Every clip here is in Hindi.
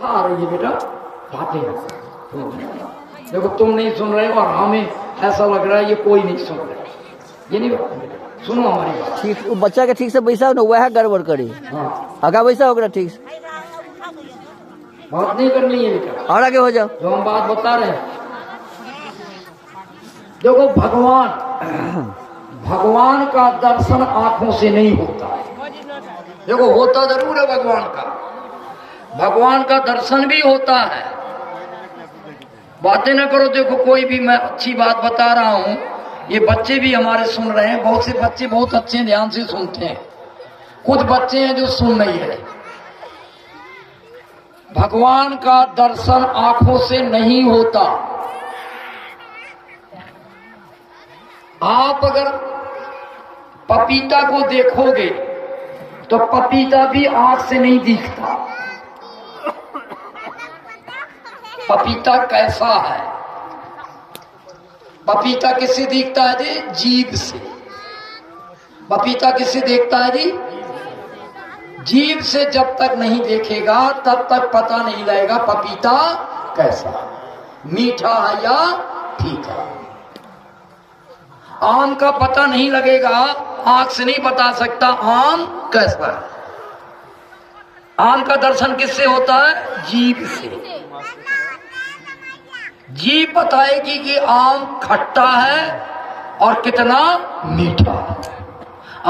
आ रही है बेटा, बातें देखो तुम नहीं सुन रहे हो और हमें ऐसा लग रहा है ये कोई नहीं सुन रहा। ये नहीं बात बेटा, सुनो हमारी बात। ठीक बच्चा के ठीक से पैसा न हुआ है, गड़बड़ करी। हाँ आगे वैसा हो गया ठीक से, बात नहीं करनी है बेटा, और आगे हो जाओ। जो हम बात बता रहे हैं। देखो भगवान का दर्शन आंखों से नहीं होता है। देखो होता जरूर है भगवान का दर्शन भी होता है। बातें ना करो। देखो कोई भी, मैं अच्छी बात बता रहा हूं, ये बच्चे भी हमारे सुन रहे हैं। बहुत से बच्चे बहुत अच्छे ध्यान से सुनते हैं, कुछ बच्चे हैं जो सुन नहीं रहे। भगवान का दर्शन आंखों से नहीं होता। आप अगर पपीता को देखोगे तो पपीता भी आंख से नहीं दिखता। पपीता कैसा है? पपीता किससे दिखता है जी? जीभ से। पपीता किससे देखता है जी? जीभ से। जब तक नहीं देखेगा तब तक पता नहीं लगेगा पपीता कैसा, मीठा है या फीका। आम का पता नहीं लगेगा, आंख से नहीं बता सकता आम कैसा है। आम का दर्शन किससे होता है? जीभ से। जीभ बताएगी कि आम खट्टा है और कितना मीठा है।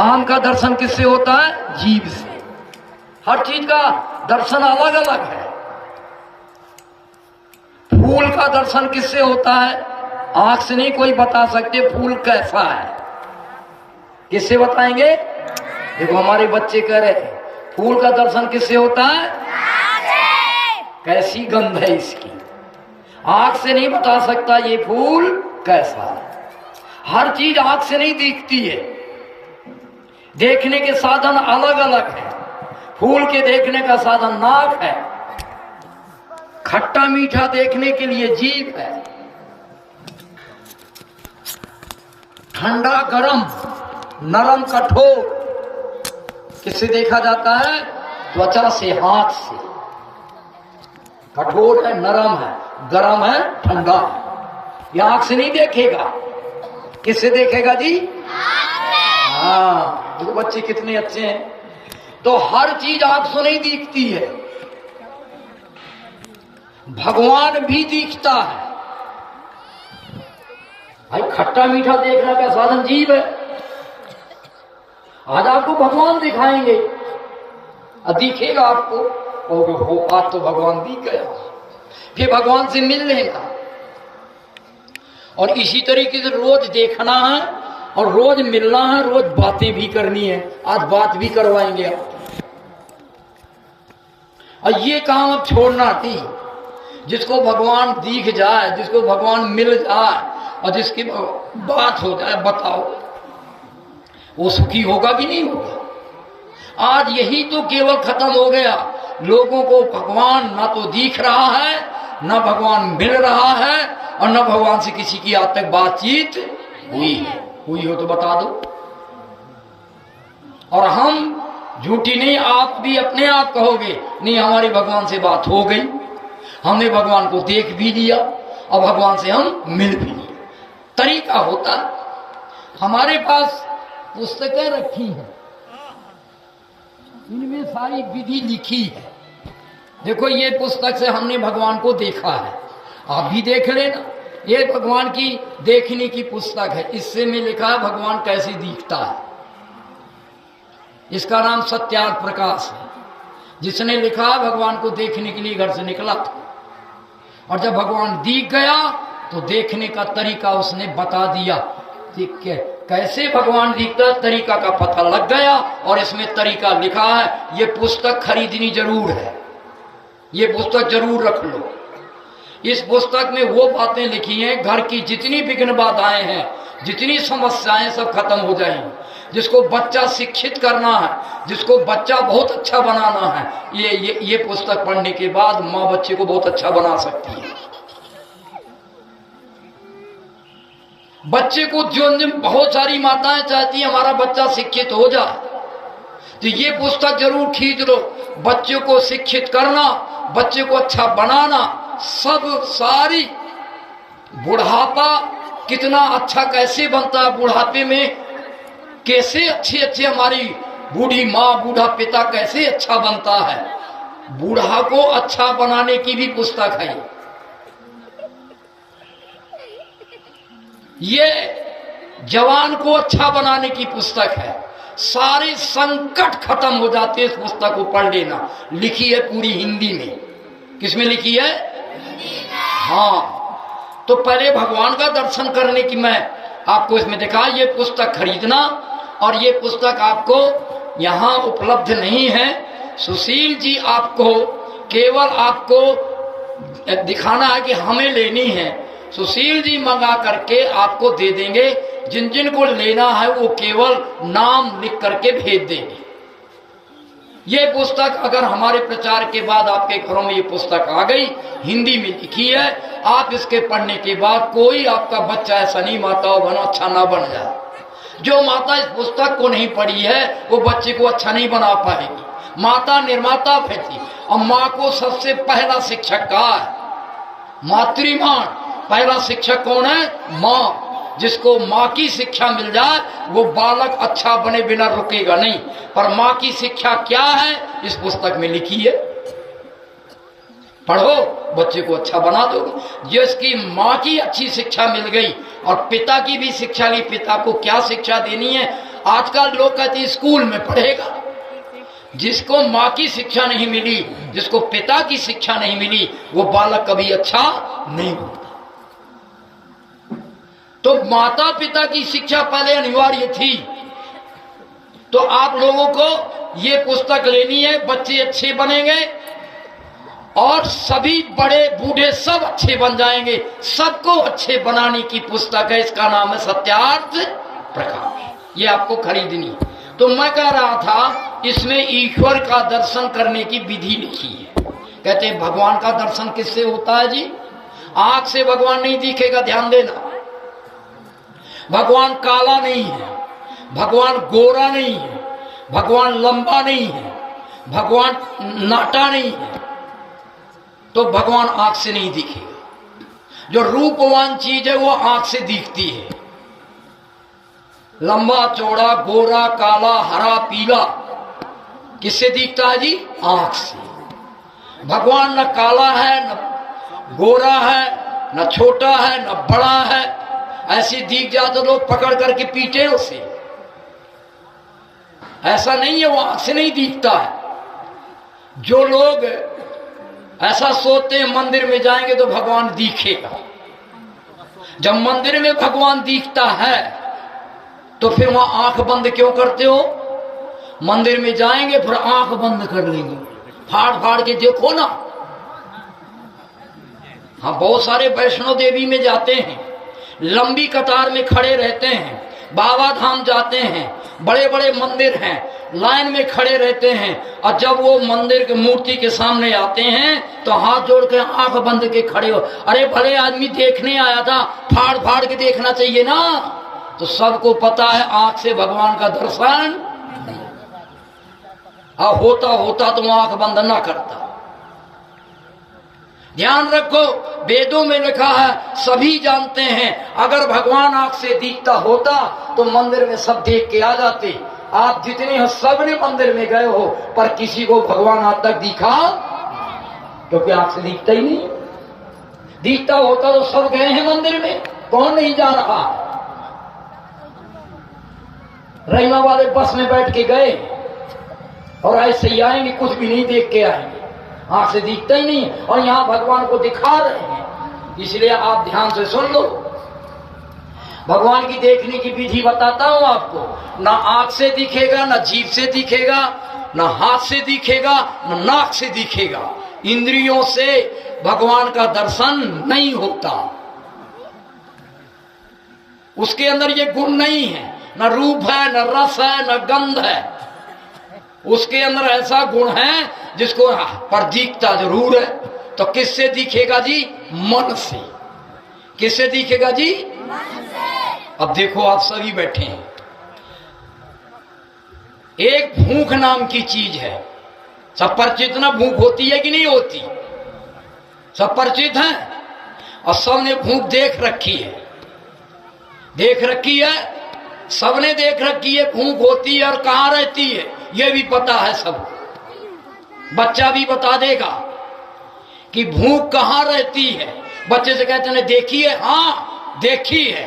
आम का दर्शन किससे होता है? जीभ से। हर चीज का दर्शन अलग अलग है। फूल का दर्शन किससे होता है? आंख से नहीं कोई बता सकते फूल कैसा है। किससे बताएंगे? देखो हमारे बच्चे कह रहे हैं फूल का दर्शन किससे होता है? कैसी गंध है इसकी। आंख से नहीं बता सकता ये फूल कैसा है। हर चीज आंख से नहीं दिखती है। देखने के साधन अलग अलग है। फूल के देखने का साधन नाक है, खट्टा मीठा देखने के लिए जीभ है, ठंडा गरम नरम कठोर किससे देखा जाता है? त्वचा से, हाथ से। कठोर है, नरम है, गरम है, ठंडा है। ये आंख से नहीं देखेगा। किससे देखेगा जी? हाँ, देखो बच्चे कितने अच्छे हैं। तो हर चीज आंख से नहीं दिखती है। भगवान भी दिखता है। भाई खट्टा मीठा देखने का साधन जीभ है। आज आपको भगवान दिखाएंगे, दिखेगा आपको, हो आज तो भगवान दिख गया, फिर भगवान से मिल लेगा। और इसी तरीके से रोज देखना है और रोज मिलना है, रोज बातें भी करनी है। आज बात भी करवाएंगे आप। और ये काम अब छोड़ना थी। जिसको भगवान दिख जाए, जिसको भगवान मिल जाए और जिसकी बात हो जाए, बताओ वो सुखी होगा कि नहीं होगा? आज यही तो केवल खत्म हो गया। लोगों को भगवान ना तो दिख रहा है, ना भगवान मिल रहा है, और न भगवान से किसी की आज तक बातचीत हुई हो तो बता दो। और हम झूठी नहीं, आप भी अपने आप कहोगे नहीं हमारी भगवान से बात हो गई, हमने भगवान को देख भी लिया और भगवान से हम मिल भी लिए। तरीका होता है। हमारे पास पुस्तकें रखी हैं, इनमें सारी विधि लिखी है। देखो ये पुस्तक से हमने भगवान को देखा है, आप भी देख लेना। ये भगवान की देखने की पुस्तक है। इससे में लिखा है भगवान कैसे दिखता है। इसका नाम सत्यार्थ प्रकाश है। जिसने लिखा भगवान को देखने के लिए घर से निकला था, और जब भगवान दिख गया तो देखने का तरीका उसने बता दिया। ठीक है, कैसे भगवान दिखता है तरीका का पता लग गया, और इसमें तरीका लिखा है। ये पुस्तक खरीदनी जरूर है, ये पुस्तक जरूर रख लो। इस पुस्तक में वो बातें लिखी हैं, घर की जितनी विघ्न बाधाएं हैं, जितनी समस्याएं सब खत्म हो जाएंगी। जिसको बच्चा शिक्षित करना है, जिसको बच्चा बहुत अच्छा बनाना है, ये पुस्तक पढ़ने के बाद माँ बच्चे को बहुत अच्छा बना सकती है। बच्चे को जो बहुत सारी माताएं चाहती है हमारा बच्चा शिक्षित हो जाए, तो ये पुस्तक जरूर खरीद लो। बच्चों को शिक्षित करना, बच्चे को अच्छा बनाना, सब सारी बुढ़ापा कितना अच्छा कैसे बनता है, बुढ़ापे में कैसे अच्छे अच्छे हमारी बूढ़ी माँ बूढ़ा पिता कैसे अच्छा बनता है, बूढ़ा को अच्छा बनाने की भी पुस्तक है। ये जवान को अच्छा बनाने की पुस्तक है। सारे संकट खत्म हो जाते इस पुस्तक को पढ़ लेना। लिखी है पूरी हिंदी में। किसमें लिखी है? हाँ, तो पहले भगवान का दर्शन करने की मैं आपको इसमें दिखा, ये पुस्तक खरीदना, और ये पुस्तक आपको यहाँ उपलब्ध नहीं है। सुशील जी आपको केवल आपको दिखाना है कि हमें लेनी है, सुशील जी मंगा करके आपको दे देंगे। जिन जिन को लेना है वो केवल नाम लिख करके भेज देंगे। ये पुस्तक अगर हमारे प्रचार के बाद आपके घरों में ये पुस्तक आ गई, हिंदी में लिखी है, आप इसके पढ़ने के बाद कोई आपका बच्चा ऐसा नहीं माता बनो अच्छा ना बन जाए। जो माता इस पुस्तक को नहीं पढ़ी है वो बच्चे को अच्छा नहीं बना पाएगी। माता निर्माता बैठी, और माँ को सबसे पहला शिक्षक कहा है, मातृमान। पहला शिक्षक कौन है? माँ। जिसको माँ की शिक्षा मिल जाए वो बालक अच्छा बने बिना रुकेगा नहीं। पर माँ की शिक्षा क्या है इस पुस्तक में लिखी है, पढ़ो, बच्चे को अच्छा बना दोगे। जिसकी माँ की अच्छी शिक्षा मिल गई और पिता की भी शिक्षा ली, पिता को क्या शिक्षा देनी है? आजकल लोग कहते हैं स्कूल में पढ़ेगा। जिसको माँ की शिक्षा नहीं मिली, जिसको पिता की शिक्षा नहीं मिली, वो बालक कभी अच्छा नहीं होता। तो माता पिता की शिक्षा पहले अनिवार्य थी। तो आप लोगों को ये पुस्तक लेनी है, बच्चे अच्छे बनेंगे और सभी बड़े बूढ़े सब अच्छे बन जाएंगे। सबको अच्छे बनाने की पुस्तक है, इसका नाम है सत्यार्थ प्रकाश। ये आपको खरीदनी है। तो मैं कह रहा था इसमें ईश्वर का दर्शन करने की विधि लिखी है। कहते हैं भगवान का दर्शन किससे होता है जी? आंख से भगवान नहीं दिखेगा, ध्यान देना। भगवान काला नहीं है, भगवान गोरा नहीं है, भगवान लंबा नहीं है, भगवान नाटा नहीं है, तो भगवान आंख से नहीं दिखेगा। जो रूपवान चीज है वो आंख से दिखती है। लंबा चौड़ा गोरा काला हरा पीला किससे दिखता है जी? आंख से। भगवान न काला है, न गोरा है, न छोटा है, न बड़ा है। ऐसी दिख जाए तो लोग पकड़ करके पीटे उसे। ऐसा नहीं है, वो आंख से नहीं दिखता है। जो लोग ऐसा सोचते हैं मंदिर में जाएंगे तो भगवान दिखेगा, जब मंदिर में भगवान दिखता है तो फिर वहां आंख बंद क्यों करते हो? मंदिर में जाएंगे फिर आंख बंद कर लेंगे, फाड़ फाड़ के देखो ना। हाँ, बहुत सारे वैष्णो देवी में जाते हैं, लंबी कतार में खड़े रहते हैं, बाबा धाम जाते हैं, बड़े बड़े मंदिर हैं, लाइन में खड़े रहते हैं, और जब वो मंदिर के मूर्ति के सामने आते हैं तो हाथ जोड़ के आंख बंद के खड़े हो। अरे भले आदमी देखने आया था, फाड़ फाड़ के देखना चाहिए ना। तो सबको पता है आंख से भगवान का दर्शन होता होता तो आंख बंद ना करता। ध्यान रखो, वेदों में लिखा है, सभी जानते हैं, अगर भगवान आंख से दिखता होता तो मंदिर में सब देख के आ जाते। आप जितने हो सबने मंदिर में गए हो, पर किसी को भगवान आज तक दिखा? क्योंकि आंख से दिखता ही नहीं। दिखता होता तो सब गए हैं मंदिर में, कौन नहीं जा रहा? रहीमा वाले बस में बैठ के गए और ऐसे ही आएंगे, कुछ भी नहीं देख के आएंगे, आंख से दिखता ही नहीं। और यहां भगवान को दिखा रहे हैं, इसलिए आप ध्यान से सुन लो। भगवान की देखने की विधि बताता हूं आपको। ना आंख से दिखेगा, ना जीभ से दिखेगा, ना हाथ से दिखेगा, ना नाक से दिखेगा। इंद्रियों से भगवान का दर्शन नहीं होता। उसके अंदर ये गुण नहीं है, न रूप है, न रस है, न गंध है। उसके अंदर ऐसा गुण है जिसको पर दिखता जरूर है। तो किससे दिखेगा जी? मन से। किससे दिखेगा जी? मन से। अब देखो, आप सभी बैठे हैं, एक भूख नाम की चीज है। सब परिचित ना भूख होती है कि नहीं होती? सब परिचित हैं और सबने भूख देख रखी है, देख रखी है, सबने देख रखी है भूख होती है और कहाँ रहती है ये भी पता है सब। बच्चा भी बता देगा कि भूख कहाँ रहती है। बच्चे से कहते हैं देखी है, हाँ देखी है।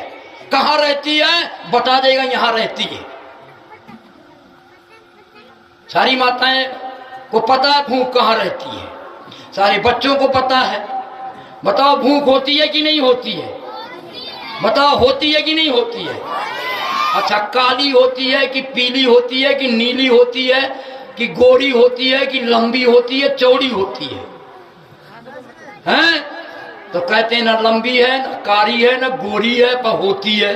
कहाँ रहती है बता देगा, यहां रहती है। सारी माताएं को पता है भूख कहाँ रहती है, सारे बच्चों को पता है। बताओ भूख होती है कि नहीं होती है? बताओ होती है कि नहीं होती है? अच्छा, काली होती है कि पीली होती है कि नीली होती है कि गोरी होती है कि लंबी होती है चौड़ी होती है? हैं? तो कहते हैं ना लंबी है ना कारी है ना गोरी है पर होती है।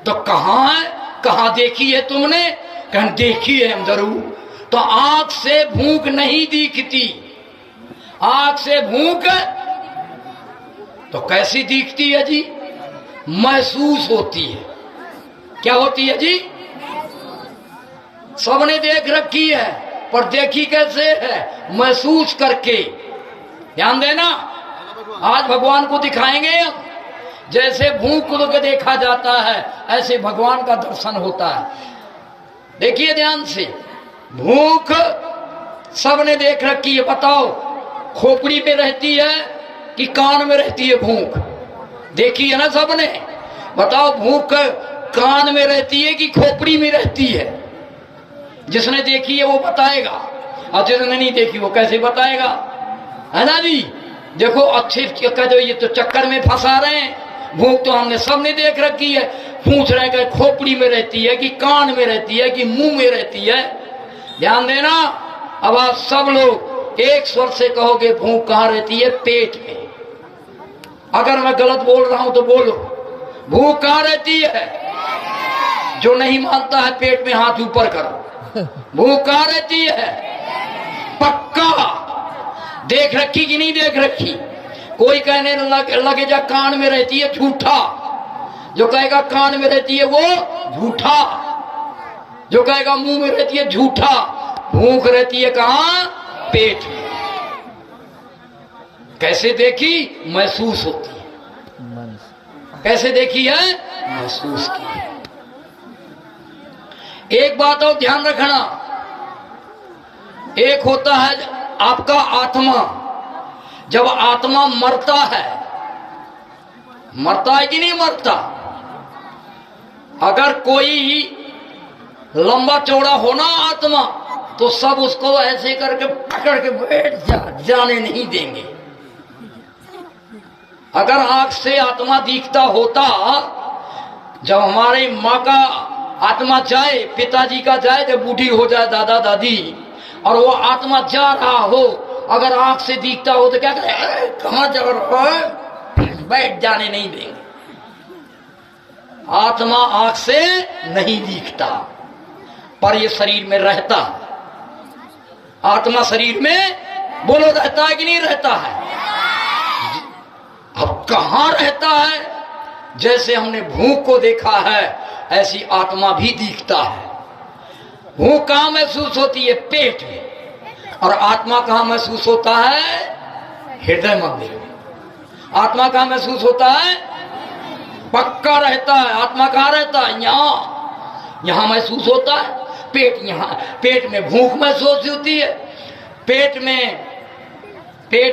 तो कहाँ है, कहाँ देखी है तुमने? कहीं देखी है हम जरूर। तो आंख से भूख नहीं दिखती, आंख से भूख तो कैसी दिखती है जी? महसूस होती है। क्या होती है जी? सबने देख रखी है पर देखी कैसे है? महसूस करके। ध्यान देना, आज भगवान को दिखाएंगे हम। जैसे भूख को देखा जाता है ऐसे भगवान का दर्शन होता है। देखिए ध्यान से, भूख सबने देख रखी है। बताओ खोपड़ी में रहती है कि कान में रहती है? भूख देखी है ना सबने। बताओ भूख कान में रहती है कि खोपड़ी में रहती है? जिसने देखी है वो बताएगा और जिसने नहीं देखी वो कैसे बताएगा, है ना जी? देखो अच्छे कहते हो ये तो चक्कर में फंसा रहे हैं। भूख तो हमने सबने देख रखी है। पूछ रहे कि खोपड़ी में रहती है कि कान में रहती है कि मुंह में रहती है? ध्यान देना, अब आप सब लोग एक स्वर से कहोगे भूख कहाँ रहती है? पेट में। अगर मैं गलत बोल रहा हूं तो बोलो, भूख कहाँ रहती है? जो नहीं मानता है पेट में हाथ ऊपर करो। भूख कहाँ रहती है? पक्का देख रखी कि नहीं देख रखी? कोई कहने लगे जा कान में रहती है, झूठा। जो कहेगा कान में रहती है वो झूठा, जो कहेगा मुंह में रहती है झूठा। भूख रहती है कहाँ? पेट में। कैसे देखी? महसूस होती है। कैसे देखी है? महसूस की है। एक बात और ध्यान रखना, एक होता है आपका आत्मा। जब आत्मा मरता है, मरता है कि नहीं मरता? अगर कोई लंबा चौड़ा होना आत्मा तो सब उसको ऐसे करके पकड़ के बैठ जाने नहीं देंगे। अगर आंख से आत्मा दिखता होता, जब हमारे माँ का आत्मा जाए, पिताजी का जाए, जब बूढ़ी हो जाए दादा दादी और वो आत्मा जा रहा हो, अगर आंख से दिखता हो तो क्या करे? कहाँ जा रहा है? बैठ जाने नहीं देंगे। आत्मा आंख से नहीं दिखता पर ये शरीर में रहता है। आत्मा शरीर में बोलो रहता है कि नहीं रहता है? अब कहाँ रहता है? जैसे हमने भूख को देखा है ऐसी आत्मा भी दिखता है। भूख कहाँ महसूस होती है? पेट में। और आत्मा कहाँ महसूस होता है? हृदय मंदिर में। आत्मा कहाँ महसूस होता है? पक्का रहता है। आत्मा कहाँ रहता है? यहाँ, यहाँ महसूस होता है। पेट, यहाँ पेट में भूख महसूस होती है। पेट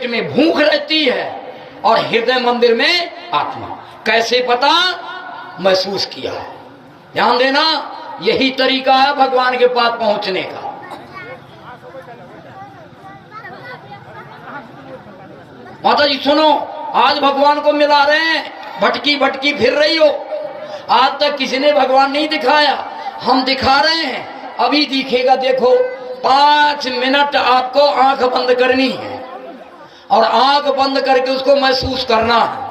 में भूख रहती है और हृदय मंदिर में आत्मा। कैसे पता? महसूस किया है। ध्यान देना, यही तरीका है भगवान के पास पहुंचने का। माता जी सुनो, आज भगवान को मिला रहे हैं, भटकी भटकी फिर रही हो। आज तक किसी ने भगवान नहीं दिखाया, हम दिखा रहे हैं। अभी दिखेगा। देखो 5 मिनट आपको आंख बंद करनी है और आंख बंद करके उसको महसूस करना है।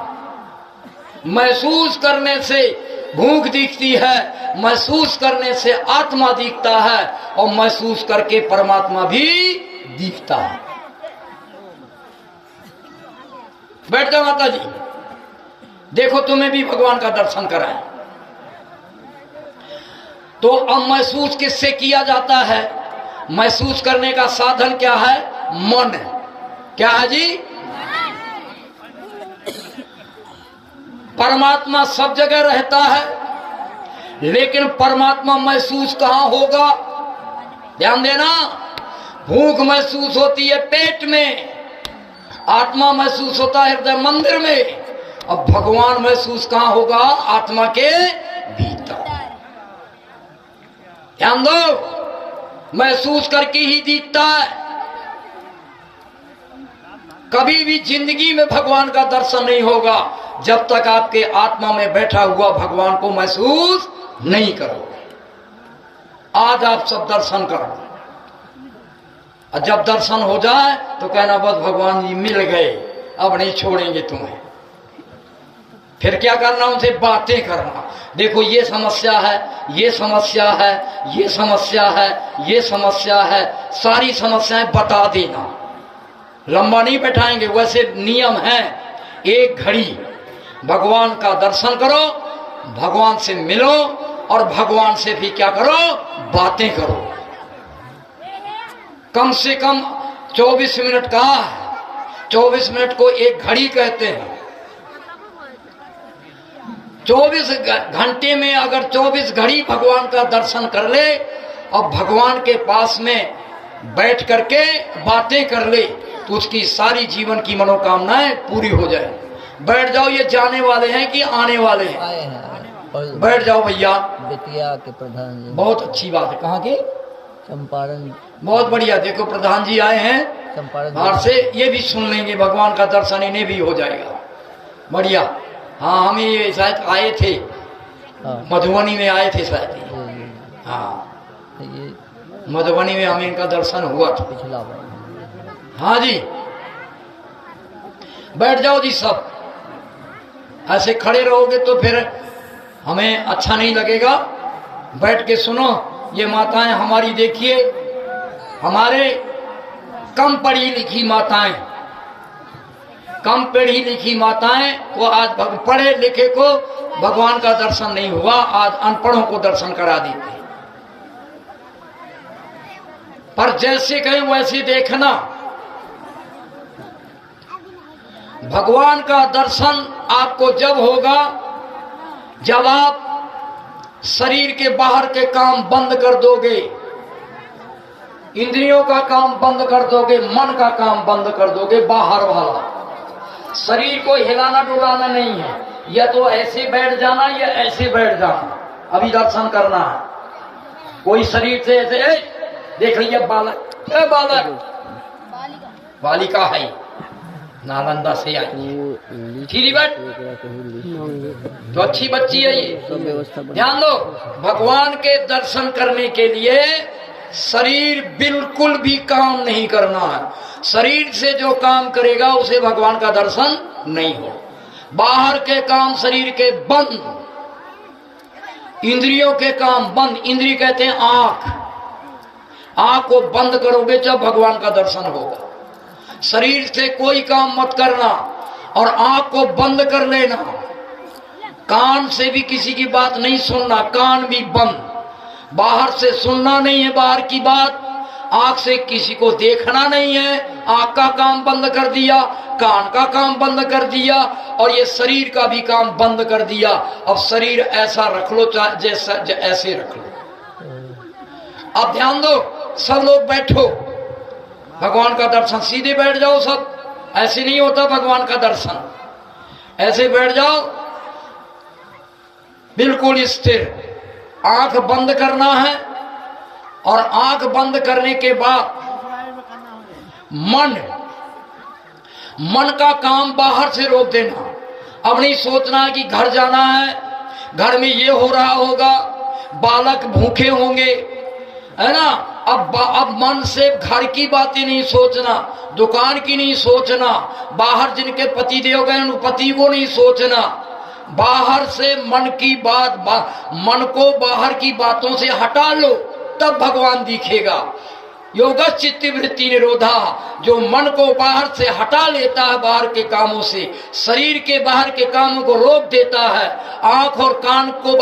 महसूस करने से भूख दिखती है, महसूस करने से आत्मा दिखता है और महसूस करके परमात्मा भी दिखता है। बैठ जाओ माता जी, देखो तुम्हें भी भगवान का दर्शन कराएं। तो अब महसूस किससे किया जाता है? महसूस करने का साधन क्या है? मन। क्या है जी? परमात्मा सब जगह रहता है, लेकिन परमात्मा महसूस कहां होगा? ध्यान देना, भूख महसूस होती है पेट में, आत्मा महसूस होता है हृदय मंदिर में। अब भगवान महसूस कहां होगा? आत्मा के भीतर। ध्यान दो, महसूस करके ही दिखता है। कभी भी जिंदगी में भगवान का दर्शन नहीं होगा जब तक आपके आत्मा में बैठा हुआ भगवान को महसूस नहीं करोगे। आज आप सब दर्शन करो, और जब दर्शन हो जाए तो कहना बस भगवान जी मिल गए, अब नहीं छोड़ेंगे तुम्हें। फिर क्या करना? उनसे बातें करना। देखो ये समस्या है, ये समस्या है, ये समस्या है, ये समस्या है, सारी समस्याएं बता देना। लंबा नहीं बैठाएंगे, वैसे नियम है। एक घड़ी भगवान का दर्शन करो, भगवान से मिलो, और भगवान से भी क्या करो? बातें करो। कम से कम 24 मिनट का है, 24 मिनट को एक घड़ी कहते हैं। 24 घंटे में अगर 24 घड़ी भगवान का दर्शन कर ले और भगवान के पास में बैठ करके बातें कर ले, तो उसकी सारी जीवन की मनोकामनाएं पूरी हो जाए। बैठ जाओ, ये जाने वाले हैं कि आने वाले हैं? आए हैं। बैठ जाओ भैया। बेतिया के प्रधान जी। बहुत अच्छी बात है। कहाँ के? चंपारण। बहुत बढ़िया। देखो प्रधान जी आए हैं चंपारण बाहर से, ये भी सुन लेंगे, भगवान का दर्शन इन्हें भी हो जाएगा। बढ़िया। हाँ, हम ये शायद आए थे, मधुबनी में आए थे शायद। हाँ, ये मधुबनी में हमें इनका दर्शन हुआ था पिछला बार। हाँ जी। बैठ जाओ जी सब। ऐसे खड़े रहोगे तो फिर हमें अच्छा नहीं लगेगा। बैठ के सुनो। ये माताएं हमारी देखिए, हमारे कम पढ़ी लिखी माताएं, कम पढ़ी लिखी माताएं को आज पढ़े लिखे को भगवान का दर्शन नहीं हुआ, आज अनपढ़ों को दर्शन करा देते। पर जैसे कहें वैसे देखना। भगवान का दर्शन आपको जब होगा जब आप शरीर के बाहर के काम बंद कर दोगे, इंद्रियों का काम बंद कर दोगे, मन का काम बंद कर दोगे। बाहर वाला शरीर को हिलाना डुलाना नहीं है, या तो ऐसे बैठ जाना या ऐसे बैठ जाना। अभी दर्शन करना है। कोई शरीर से ऐसे देख लीजिए, बालक, बालक बालिका है, नालंदा से आई, ठीक बैठ, तो अच्छी बच्ची है ये। ध्यान दो, भगवान के दर्शन करने के लिए शरीर बिल्कुल भी काम नहीं करना है। शरीर से जो काम करेगा उसे भगवान का दर्शन नहीं हो। बाहर के काम शरीर के बंद, इंद्रियों के काम बंद। इंद्रिय कहते हैं आंख, आंख को बंद करोगे जब भगवान का दर्शन होगा। शरीर से कोई काम मत करना और आंख को बंद कर लेना। कान से भी किसी की बात नहीं सुनना, कान भी बंद। बाहर से सुनना नहीं है बाहर की बात, आंख से किसी को देखना नहीं है, आंख का काम बंद कर दिया, कान का काम बंद कर दिया, और ये शरीर का भी काम बंद कर दिया। अब शरीर ऐसा रख लो जैसा ऐसे रख लो। अब ध्यान दो, सब लोग बैठो, भगवान का दर्शन। सीधे बैठ जाओ सब, ऐसे नहीं होता भगवान का दर्शन। ऐसे बैठ जाओ बिल्कुल स्थिर, आंख बंद करना है। और आंख बंद करने के बाद मन का काम बाहर से रोक देना। अब नहीं सोचना कि घर जाना है, घर में ये हो रहा होगा, बालक भूखे होंगे, है ना। अब मन से घर की बातें नहीं सोचना, दुकान की नहीं सोचना, बाहर जिनके पति देव गए उन पति को नहीं सोचना। बाहर से मन की बात, मन को बाहर की बातों से हटा लो, तब भगवान दिखेगा। योगा चित्त वृत्ति निरोधा, जो मन को बाहर से हटा लेता है, बाहर के कामों से, शरीर के बाहर के कामों को रोक देता है, आंख और कान को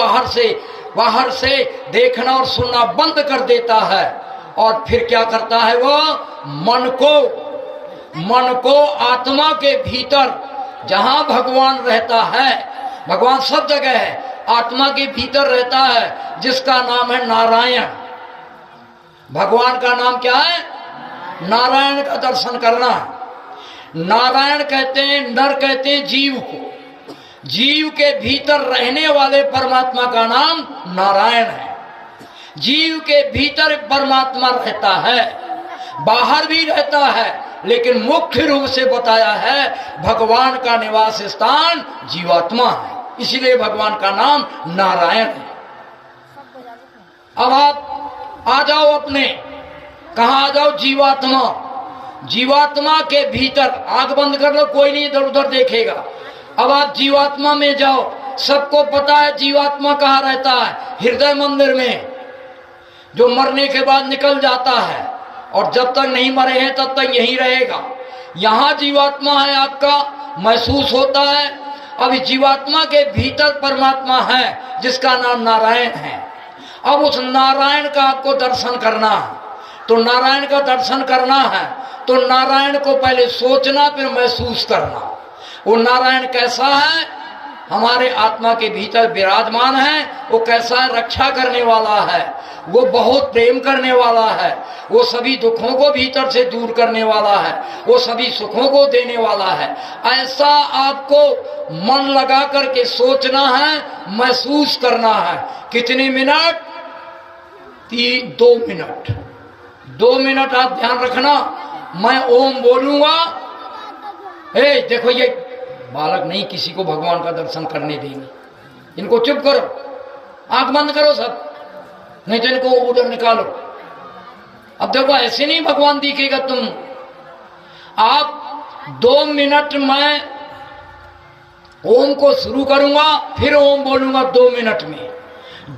बाहर से देखना और सुनना बंद कर देता है। और फिर क्या करता है वो? मन को आत्मा के भीतर जहां भगवान रहता है भगवान सब जगह है, आत्मा के भीतर रहता है, जिसका नाम है नारायण। भगवान का नाम क्या है? नारायण का दर्शन करना। नारायण कहते हैं, नर कहते हैं जीव को। जीव के भीतर रहने वाले परमात्मा का नाम नारायण है। जीव के भीतर परमात्मा रहता है, बाहर भी रहता है, लेकिन मुख्य रूप से बताया है भगवान का निवास स्थान जीवात्मा है, इसलिए भगवान का नाम नारायण है। अब आप आ जाओ अपने, कहा आ जाओ? जीवात्मा। जीवात्मा के भीतर, आंख बंद कर लो, कोई नहीं इधर उधर देखेगा। अब आप जीवात्मा में जाओ। सबको पता है जीवात्मा कहाँ रहता है? हृदय मंदिर में, जो मरने के बाद निकल जाता है और जब तक नहीं मरे हैं तब तक यहीं रहेगा। यहां जीवात्मा है आपका, महसूस होता है। अब जीवात्मा के भीतर परमात्मा है, जिसका नाम नारायण है। अब उस नारायण का आपको दर्शन करना है। तो नारायण का दर्शन करना है तो नारायण को पहले सोचना, फिर महसूस करना। वो नारायण कैसा है? हमारे आत्मा के भीतर विराजमान है। वो कैसा है? रक्षा करने वाला है, वो बहुत प्रेम करने वाला है, वो सभी दुखों को भीतर से दूर करने वाला है, वो सभी सुखों को देने वाला है। ऐसा आपको मन लगा करके सोचना है, महसूस करना है। कितने मिनट? 2 मिनट। 2 मिनट आप ध्यान रखना। मैं ओम बोलूंगा, देखो ये बालक नहीं किसी को भगवान का दर्शन करने देंगे, इनको चुप करो, आंख बंद करो सब, नहीं तो इनको उधर निकालो। अब देखो ऐसे नहीं भगवान दिखेगा तुम। आप 2 मिनट में ओम को शुरू करूंगा, फिर ओम बोलूंगा 2 मिनट में।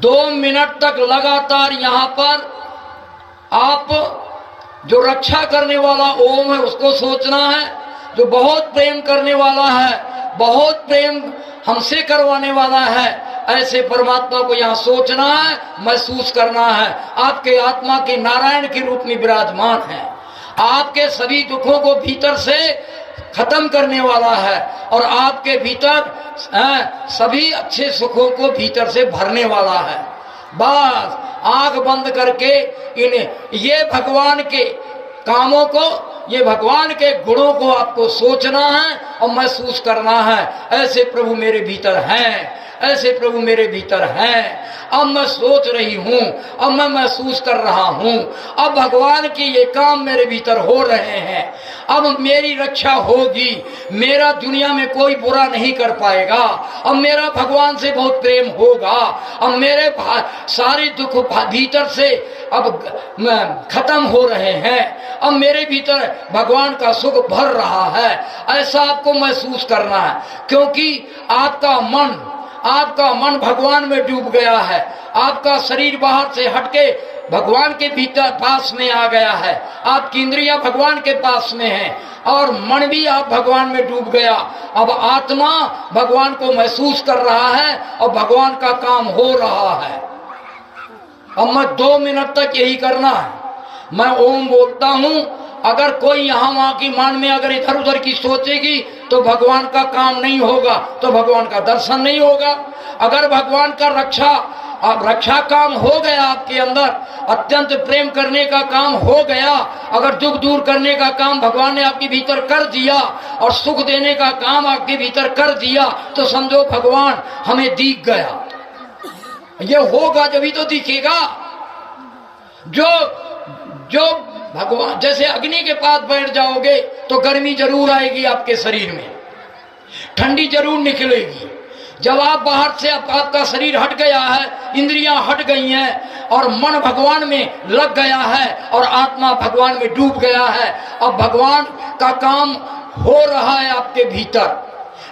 2 मिनट तक लगातार यहां पर आप जो रक्षा करने वाला ओम है उसको सोचना है, जो बहुत प्रेम करने वाला है, बहुत प्रेम हमसे करवाने वाला है, ऐसे परमात्मा को यहाँ सोचना है, महसूस करना है। आपके आत्मा के नारायण के रूप में विराजमान है, आपके सभी दुखों को भीतर से खत्म करने वाला है और आपके भीतर सभी अच्छे सुखों को भीतर से भरने वाला है। बस आंख बंद करके ये भगवान के कामों को, ये भगवान के गुणों को आपको सोचना है और महसूस करना है। ऐसे प्रभु मेरे भीतर हैं, ऐसे प्रभु मेरे भीतर हैं। अब मैं सोच रही हूँ, अब मैं महसूस कर रहा हूँ, अब भगवान के ये काम मेरे भीतर हो रहे हैं। अब मेरी रक्षा होगी, मेरा दुनिया में कोई बुरा नहीं कर पाएगा। अब मेरा भगवान से बहुत प्रेम होगा। अब मेरे सारे दुख भीतर से अब खत्म हो रहे हैं। अब मेरे भीतर भगवान का सुख भर रहा है। ऐसा आपको महसूस करना है, क्योंकि आपका मन भगवान में डूब गया है। आपका शरीर बाहर से हटके भगवान के भीतर पास में आ गया है। आपकी इंद्रियां भगवान के पास में हैं और मन भी आप भगवान में डूब गया। अब आत्मा भगवान को महसूस कर रहा है और भगवान का काम हो रहा है। अब मैं 2 मिनट तक यही करना है। मैं ओम बोलता हूं, अगर कोई यहाँ वहां की मान में अगर इधर उधर की सोचेगी तो भगवान का काम नहीं होगा, तो भगवान का दर्शन नहीं होगा। अगर भगवान का रक्षा काम हो गया आपके अंदर, अत्यंत प्रेम करने का काम हो गया, अगर दुख दूर करने का काम भगवान ने आपके भीतर कर दिया और सुख देने का काम आपके भीतर कर दिया, तो समझो भगवान हमें दिख गया। ये होगा जब ही तो दिखेगा। जो भगवान, जैसे अग्नि के पास बैठ जाओगे तो गर्मी जरूर आएगी आपके शरीर में, ठंडी जरूर निकलेगी। जब आप बाहर से आपका शरीर हट गया है, इंद्रियां हट गई हैं और मन भगवान में लग गया है और आत्मा भगवान में डूब गया है, अब भगवान का काम हो रहा है आपके भीतर।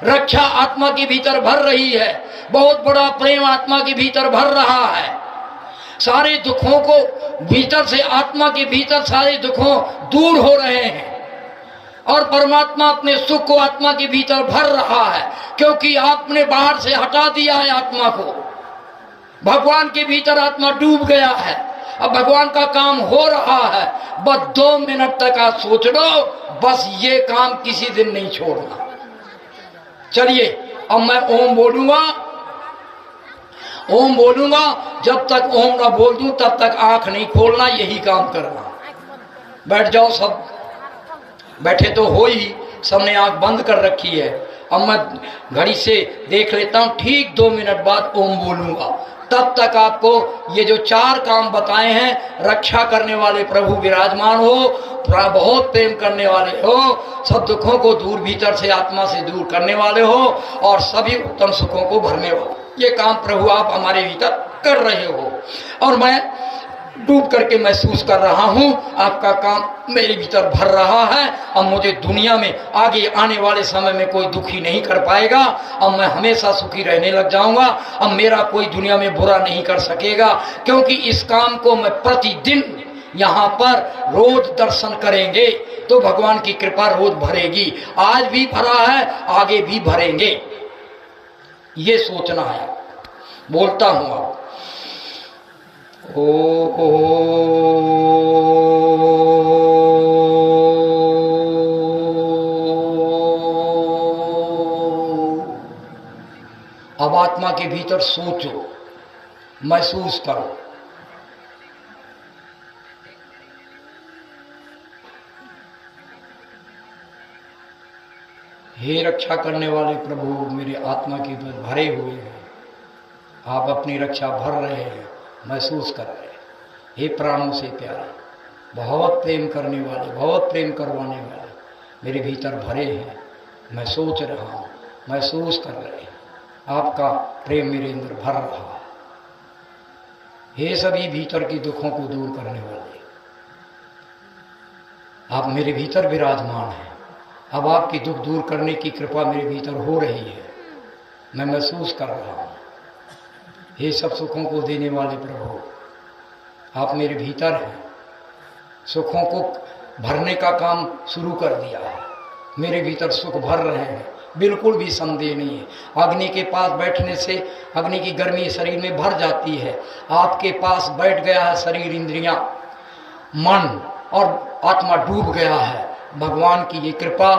रक्षा आत्मा के भीतर भर रही है, बहुत बड़ा प्रेम आत्मा के भीतर भर रहा है। सारे दुखों को भीतर से, आत्मा के भीतर सारे दुखों दूर हो रहे हैं और परमात्मा अपने सुख को आत्मा के भीतर भर रहा है, क्योंकि आपने बाहर से हटा दिया है आत्मा को। भगवान के भीतर आत्मा डूब गया है, अब भगवान का काम हो रहा है। बस 2 मिनट तक आप सोच लो, बस ये काम किसी दिन नहीं छोड़ना। चलिए अब मैं ओम बोलूंगा, ओम बोलूंगा, जब तक ओम ना बोल दूं तब तक आंख नहीं खोलना, यही काम करना। बैठ जाओ सब, बैठे तो हो ही, सबने आंख बंद कर रखी है। अब मैं घड़ी से देख लेता हूं, ठीक 2 मिनट बाद ओम बोलूंगा। तब तक आपको ये जो 4 काम बताए हैं, रक्षा करने वाले प्रभु विराजमान हो, बहुत प्रेम करने वाले हो, सब दुखों को दूर भीतर से आत्मा से दूर करने वाले हो, और सभी उत्तम सुखों को भरने हो, ये काम प्रभु आप हमारे भीतर कर रहे हो। और मैं डूब करके महसूस कर रहा हूं आपका काम मेरे भीतर भर रहा है। अब मुझे दुनिया में आगे आने वाले समय में कोई दुखी नहीं कर पाएगा। अब मैं हमेशा सुखी रहने लग जाऊंगा। अब मेरा कोई दुनिया में बुरा नहीं कर सकेगा, क्योंकि इस काम को मैं प्रतिदिन यहाँ पर रोज दर्शन करेंगे तो भगवान की कृपा रोज भरेगी। आज भी भरा है, आगे भी भरेंगे, ये सोचना है। बोलता हूं अब ओ अब आत्मा के भीतर सोचो, महसूस करो। हे रक्षा करने वाले प्रभु, मेरे आत्मा के भीतर भरे हुए हैं, आप अपनी रक्षा भर रहे हैं, महसूस कर रहे हैं। हे प्राणों से प्यारे, बहुत प्रेम करने वाले, बहुत प्रेम करवाने वाले मेरे भीतर भरे हैं। मैं सोच रहा हूँ, महसूस कर रहे हैं, आपका प्रेम मेरे अंदर भर रहा है। हे सभी भीतर की दुखों को दूर करने वाले, आप मेरे भीतर विराजमान हैं। अब आपकी दुख दूर करने की कृपा मेरे भीतर हो रही है, मैं महसूस कर रहा हूँ। हे सब सुखों को देने वाले प्रभु, आप मेरे भीतर हैं। सुखों को भरने का काम शुरू कर दिया है, मेरे भीतर सुख भर रहे हैं, बिल्कुल भी संदेह नहीं है। अग्नि के पास बैठने से अग्नि की गर्मी शरीर में भर जाती है। आपके पास बैठ गया है शरीर, इंद्रियां, मन और आत्मा डूब गया है। भगवान की ये कृपा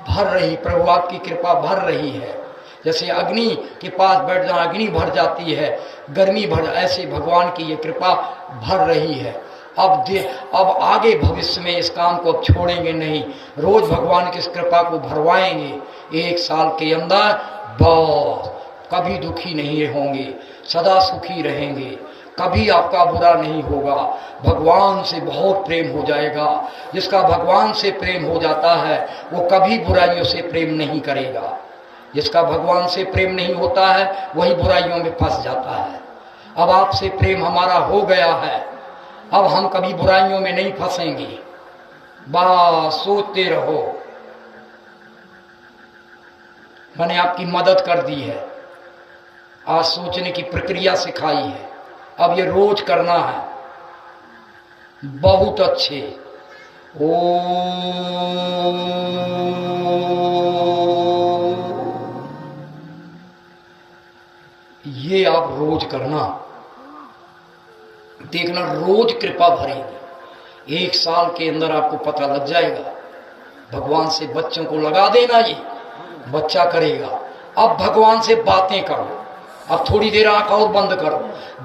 भर रही, प्रभु आपकी कृपा भर रही है। जैसे अग्नि के पास बैठ जाए अग्नि भर जाती है, गर्मी भर, ऐसे भगवान की ये कृपा भर रही है। अब आगे भविष्य में इस काम को अब छोड़ेंगे नहीं, रोज भगवान की इस कृपा को भरवाएंगे। 1 साल के अंदर बस कभी दुखी नहीं होंगे, सदा सुखी रहेंगे, कभी आपका बुरा नहीं होगा। भगवान से बहुत प्रेम हो जाएगा। जिसका भगवान से प्रेम हो जाता है वो कभी बुराइयों से प्रेम नहीं करेगा। जिसका भगवान से प्रेम नहीं होता है वही बुराइयों में फंस जाता है। अब आपसे प्रेम हमारा हो गया है, अब हम कभी बुराइयों में नहीं फंसेंगे। बस सोचते रहो, मैंने आपकी मदद कर दी है, आज सोचने की प्रक्रिया सिखाई है, अब ये रोज करना है। बहुत अच्छे। ये आप रोज करना, देखना रोज कृपा भरेगी। 1 साल के अंदर आपको पता लग जाएगा। भगवान से बच्चों को लगा देना, ये बच्चा करेगा। अब भगवान से बातें करो, अब थोड़ी देर आंख और बंद करो,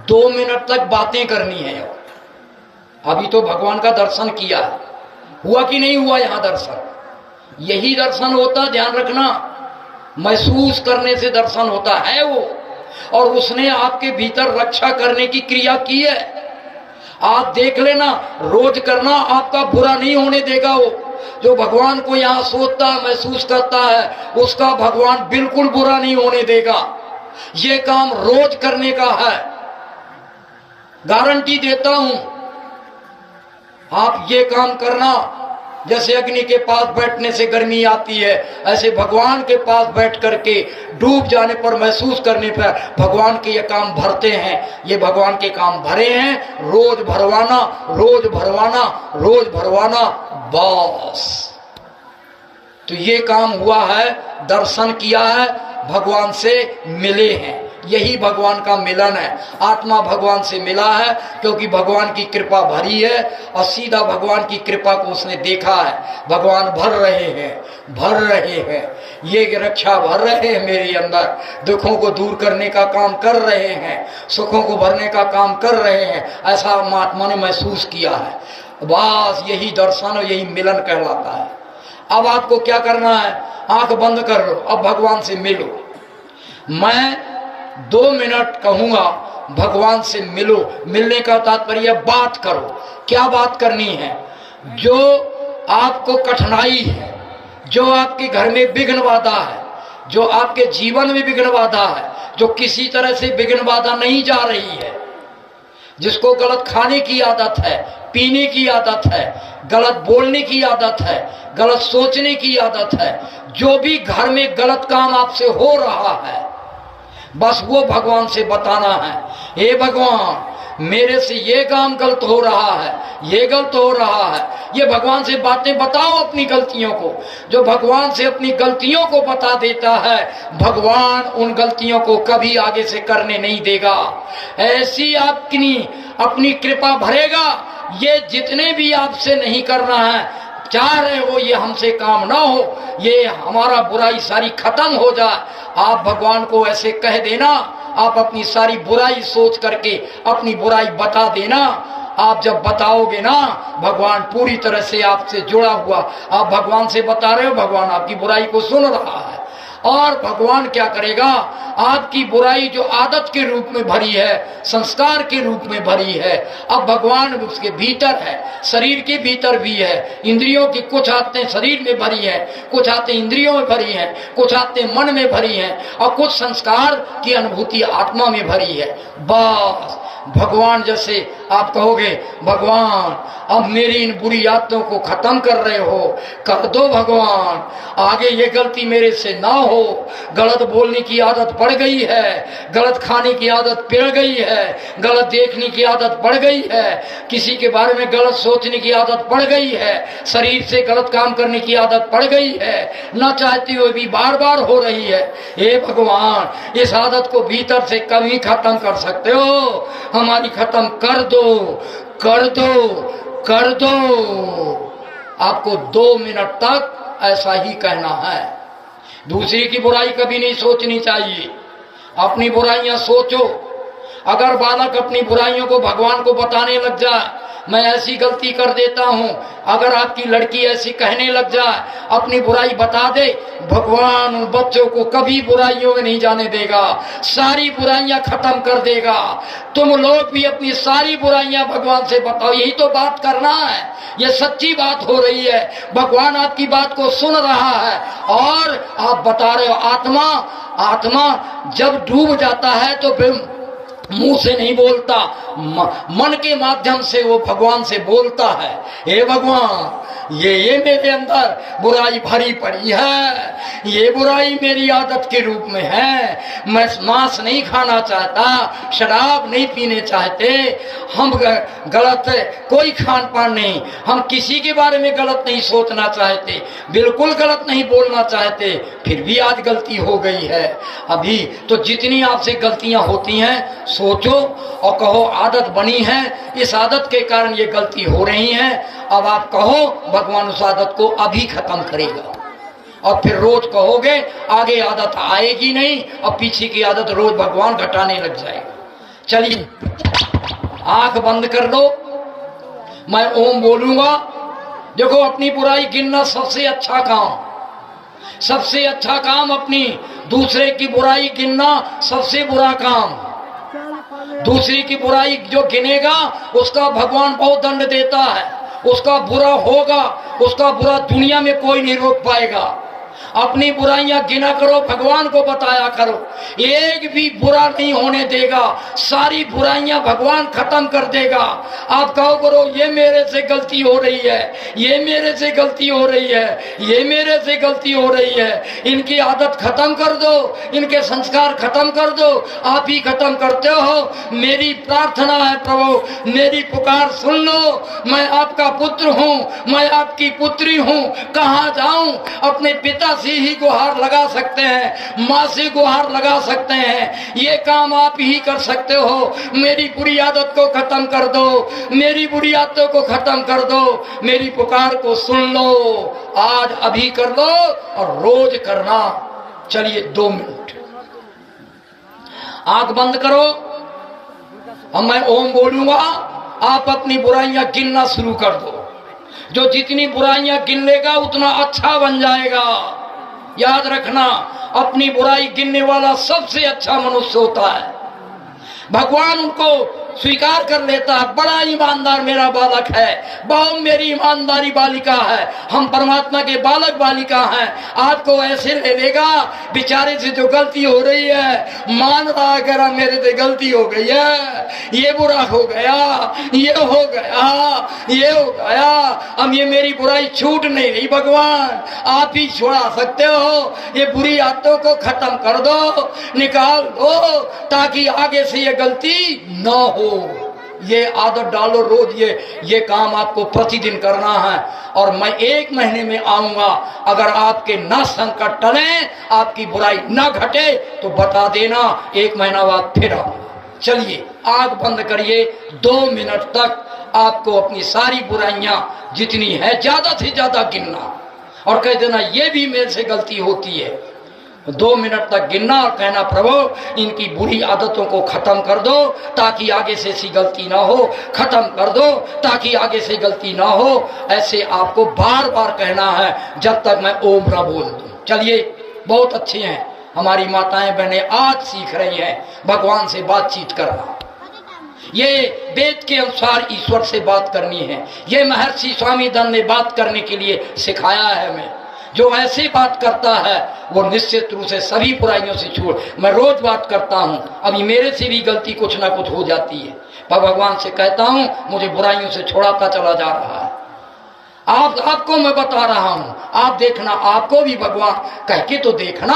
2 मिनट तक बातें करनी है। अभी तो भगवान का दर्शन किया है, हुआ कि नहीं हुआ यहाँ दर्शन? यही दर्शन होता, ध्यान रखना, महसूस करने से दर्शन होता है वो। और उसने आपके भीतर रक्षा करने की क्रिया की है। आप देख लेना, रोज करना, आपका बुरा नहीं होने देगा वो। जो भगवान को यहाँ सोचता है, महसूस करता है, उसका भगवान बिल्कुल बुरा नहीं होने देगा। ये काम रोज करने का है, गारंटी देता हूं। आप ये काम करना, जैसे अग्नि के पास बैठने से गर्मी आती है, ऐसे भगवान के पास बैठ करके डूब जाने पर, महसूस करने पर भगवान के ये काम भरते हैं। ये भगवान के काम भरे हैं, रोज भरवाना, रोज भरवाना, रोज भरवाना, बस। तो ये काम हुआ है, दर्शन किया है, भगवान से मिले हैं, यही भगवान का मिलन है। आत्मा भगवान से मिला है क्योंकि भगवान की कृपा भरी है और सीधा भगवान की कृपा को उसने देखा है। भगवान भर रहे हैं, ये रक्षा भर रहे हैं मेरे अंदर, दुखों को दूर करने का काम कर रहे हैं, सुखों को भरने का काम कर रहे हैं, ऐसा महात्मा ने महसूस किया है। बस यही दर्शन और यही मिलन कहलाता है। अब आपको क्या करना है, आंख बंद कर लो, अब भगवान से मिलो। मैं 2 मिनट कहूंगा, भगवान से मिलो। मिलने का तात्पर्य बात करो। क्या बात करनी है? जो आपको कठिनाई है, जो आपके घर में विघ्न बाधा है, जो आपके जीवन में विघ्न बाधा है, जो किसी तरह से विघ्न बाधा नहीं जा रही है, जिसको गलत खाने की आदत है, पीने की आदत है, गलत बोलने की आदत है, गलत सोचने की आदत है, जो भी घर में गलत काम आपसे हो रहा है, बस वो भगवान से बताना है। हे भगवान, मेरे से ये काम गलत हो रहा है, ये गलत हो रहा है। ये भगवान से बातें बताओ अपनी गलतियों को। जो भगवान से अपनी गलतियों को बता देता है, भगवान उन गलतियों को कभी आगे से करने नहीं देगा। ऐसी अपनी कृपा भरेगा। ये जितने भी आपसे नहीं करना है, चाह रहे हो ये हमसे काम ना हो, ये हमारा बुराई सारी खत्म हो जाए, आप भगवान को ऐसे कह देना। आप अपनी सारी बुराई सोच करके अपनी बुराई बता देना। आप जब बताओगे ना, भगवान पूरी तरह से आपसे जुड़ा हुआ, आप भगवान से बता रहे हो, भगवान आपकी बुराई को सुन रहा है। और भगवान क्या करेगा, आपकी बुराई जो आदत के रूप में भरी है, संस्कार के रूप में भरी है, अब भगवान उसके भीतर है, शरीर के भीतर भी है। इंद्रियों की कुछ आदतें शरीर में भरी है, कुछ आदतें इंद्रियों में भरी हैं, कुछ आदतें मन में भरी हैं, और कुछ संस्कार की अनुभूति आत्मा में भरी है। बस भगवान जैसे आप कहोगे, भगवान अब मेरी इन बुरी आदतों को खत्म कर रहे हो, कर दो भगवान, आगे ये गलती मेरे से ना हो। गलत बोलने की आदत पड़ गई है, गलत खाने की आदत पड़ गई है, गलत देखने की आदत पड़ गई है, किसी के बारे में गलत सोचने की आदत पड़ गई है, शरीर से गलत काम करने की आदत पड़ गई है, न चाहते हुए भी बार बार हो रही है। हे भगवान, इस आदत को भीतर से कभी खत्म कर सकते हो, हमारी खत्म कर दो, कर दो, कर दो। आपको 2 मिनट तक ऐसा ही कहना है। दूसरे की बुराई कभी नहीं सोचनी चाहिए, अपनी बुराइयां सोचो। अगर बालक अपनी बुराइयों को भगवान को बताने लग जाए, मैं ऐसी गलती कर देता हूं, अगर आपकी लड़की ऐसी कहने लग जाए, अपनी बुराई बता दे, भगवान उन बच्चों को कभी बुराइयों में नहीं जाने देगा, सारी बुराइयां खत्म कर देगा। तुम लोग भी अपनी सारी बुराइयां भगवान से बताओ, यही तो बात करना है, ये सच्ची बात हो रही है। भगवान आपकी बात को सुन रहा है और आप बता रहे हो। आत्मा जब डूब जाता है तो फिर मुंह से नहीं बोलता, मन के माध्यम से वो भगवान से बोलता है। हे भगवान, ये मेरे अंदर बुराई भरी पड़ी है, ये बुराई मेरी आदत के रूप में है। मैं मांस नहीं खाना चाहता, शराब नहीं पीने चाहते, हम गलत कोई खान पान नहीं, हम किसी के बारे में गलत नहीं सोचना चाहते, बिल्कुल गलत नहीं बोलना चाहते, फिर भी आज गलती हो गई है। अभी तो जितनी आपसे गलतियां होती हैं सोचो और कहो, आदत बनी है, इस आदत के कारण ये गलती हो रही है। अब आप कहो, भगवान उस आदत को अभी खत्म करेगा, और फिर रोज कहोगे, आगे आदत आएगी नहीं, और पीछे की आदत रोज भगवान घटाने लग जाएगा। चलिए आंख बंद कर दो, मैं ओम बोलूंगा। देखो, अपनी बुराई गिनना सबसे अच्छा काम, सबसे अच्छा काम अपनी, दूसरे की बुराई गिनना सबसे बुरा काम। दूसरी की बुराई जो गिनेगा उसका भगवान बहुत दंड देता है, उसका बुरा होगा, उसका बुरा दुनिया में कोई नहीं रोक पाएगा। अपनी बुराइयां गिना करो, भगवान को बताया करो, एक भी बुरा नहीं होने देगा, सारी बुराइयां भगवान खत्म कर देगा। आप कहो करो, ये मेरे से गलती हो रही है, ये मेरे से गलती हो रही है, ये मेरे से गलती हो रही है, इनकी आदत खत्म कर दो, इनके संस्कार खत्म कर दो। आप ही खत्म करते हो। मेरी प्रार्थना है प्रभु, मेरी पुकार सुन लो। मैं आपका पुत्र हूँ, मैं आपकी पुत्री हूँ, कहाँ जाऊं, अपने पिता से से ही गुहार लगा सकते हैं, माँ से गुहार लगा सकते हैं। ये काम आप ही कर सकते हो। मेरी बुरी आदत को खत्म कर दो, मेरी बुरी आदतों को खत्म कर दो, मेरी पुकार को सुन लो, आज अभी कर लो और रोज करना। चलिए 2 मिनट आंख बंद करो, अब मैं ओम बोलूंगा, आप अपनी बुराइयां गिनना शुरू कर दो। जो जितनी बुराइयां गिन लेगा उतना अच्छा बन जाएगा। याद रखना, अपनी बुराई गिनने वाला सबसे अच्छा मनुष्य होता है। भगवान उनको स्वीकार कर लेता है, बड़ा ईमानदार मेरा बालक है, बहुत मेरी ईमानदारी बालिका है, हम परमात्मा के बालक बालिका हैं। आपको ऐसे ले लेगा, बेचारे से जो गलती हो रही है मान रहा कर मेरे से गलती हो गई है, ये बुरा हो गया, ये हो गया, ये हो गया, अब ये मेरी बुराई छूट नहीं रही। भगवान आप ही छुड़ा सकते हो, ये बुरी आदतों को खत्म कर दो, निकाल दो, ताकि आगे से ये गलती न हो। ये आदत डालो रोज, ये काम आपको प्रतिदिन करना है। और मैं 1 महीने में आऊंगा, अगर आपके न संकट टले, आपकी बुराई न घटे तो बता देना, 1 महीना बाद फिर आऊंगा। चलिए आंख बंद करिए, 2 मिनट तक आपको अपनी सारी बुराइयां जितनी है ज्यादा से ज्यादा गिनना और कह देना ये भी मेरे से गलती होती है। 2 मिनट तक गिनना और कहना प्रभु इनकी बुरी आदतों को खत्म कर दो ताकि आगे से ऐसी गलती ना हो, खत्म कर दो ताकि आगे से गलती ना हो। ऐसे आपको बार बार कहना है जब तक मैं ओम ना बोल दूं। चलिए, बहुत अच्छे हैं हमारी माताएं बहनें, आज सीख रही हैं भगवान से बातचीत करना। ये वेद के अनुसार ईश्वर से बात करनी है। ये महर्षि स्वामी दत्त ने बात करने के लिए सिखाया है हमें। जो ऐसे बात करता है वो निश्चित रूप से सभी बुराइयों से छोड़। मैं रोज बात करता हूँ, अभी मेरे से भी गलती कुछ ना कुछ हो जाती है, पर भगवान से कहता हूँ मुझे बुराइयों से छोड़ाता चला जा रहा है। आपको मैं बता रहा हूँ, आप देखना, आपको भी भगवान कह के तो देखना,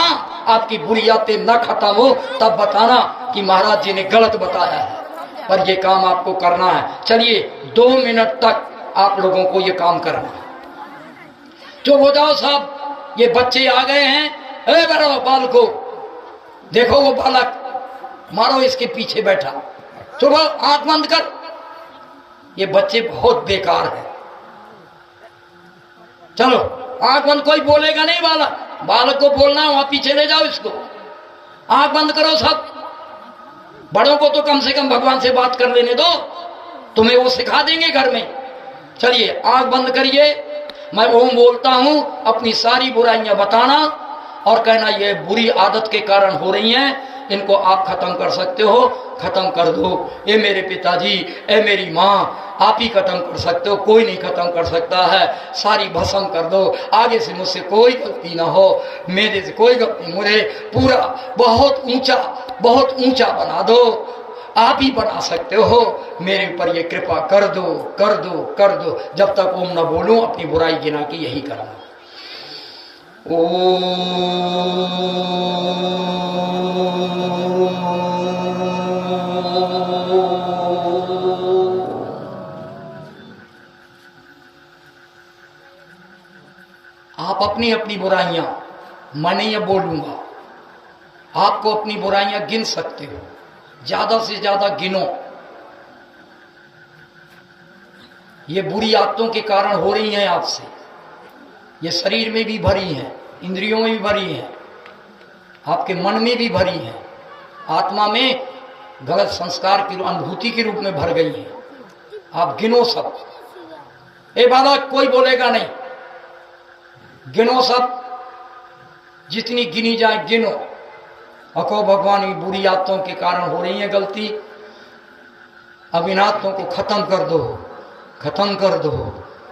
आपकी बुरी आदतें न खत्म हो तब बताना कि महाराज जी ने गलत बताया है, पर ये काम आपको करना है। चलिए 2 मिनट तक आप लोगों को ये काम करना है। चुप हो जाओ साहब, ये बच्चे आ गए हैं। ए बड़ो बालको, देखो वो बालक, मारो इसके पीछे बैठा। चुप, आंख बंद कर। ये बच्चे बहुत बेकार हैं। चलो आंख बंद, कोई बोलेगा नहीं, बालक को बोलना, वहां पीछे ले जाओ इसको। आंख बंद करो सब। बड़ों को तो कम से कम भगवान से बात कर लेने दो, तुम्हें वो सिखा देंगे घर में। चलिए आंख बंद करिए, मैं ओम बोलता हूं, अपनी सारी बुराइयां बताना और कहना ये बुरी आदत के कारण हो रही हैं, इनको आप खत्म कर सकते हो, खत्म कर दो। ए मेरे पिताजी, ए मेरी माँ, आप ही खत्म कर सकते हो, कोई नहीं खत्म कर सकता है। सारी भस्म कर दो, आगे से मुझसे कोई गलती ना हो, मेरे से कोई गलती, मुझे पूरा बहुत ऊंचा बना दो। आप ही बना सकते हो, मेरे ऊपर ये कृपा कर दो, कर दो, कर दो। जब तक ओम ना बोलूं अपनी बुराई गिना के यही करना। ओम आप अपनी अपनी बुराइयां, मैं नहीं बोलूंगा, आपको अपनी बुराइयां गिन सकते हो, ज्यादा से ज्यादा गिनो। ये बुरी आदतों के कारण हो रही हैं आपसे, ये शरीर में भी भरी हैं, इंद्रियों में भी भरी हैं, आपके मन में भी भरी हैं, आत्मा में गलत संस्कार की अनुभूति के रूप में भर गई हैं। आप गिनो सब। ए बाबा, कोई बोलेगा नहीं, गिनो सब, जितनी गिनी जाए गिनो। अको भगवान की बुरी आदतों के कारण हो रही है गलती, अब इन आदतों को खत्म कर दो, खत्म कर दो,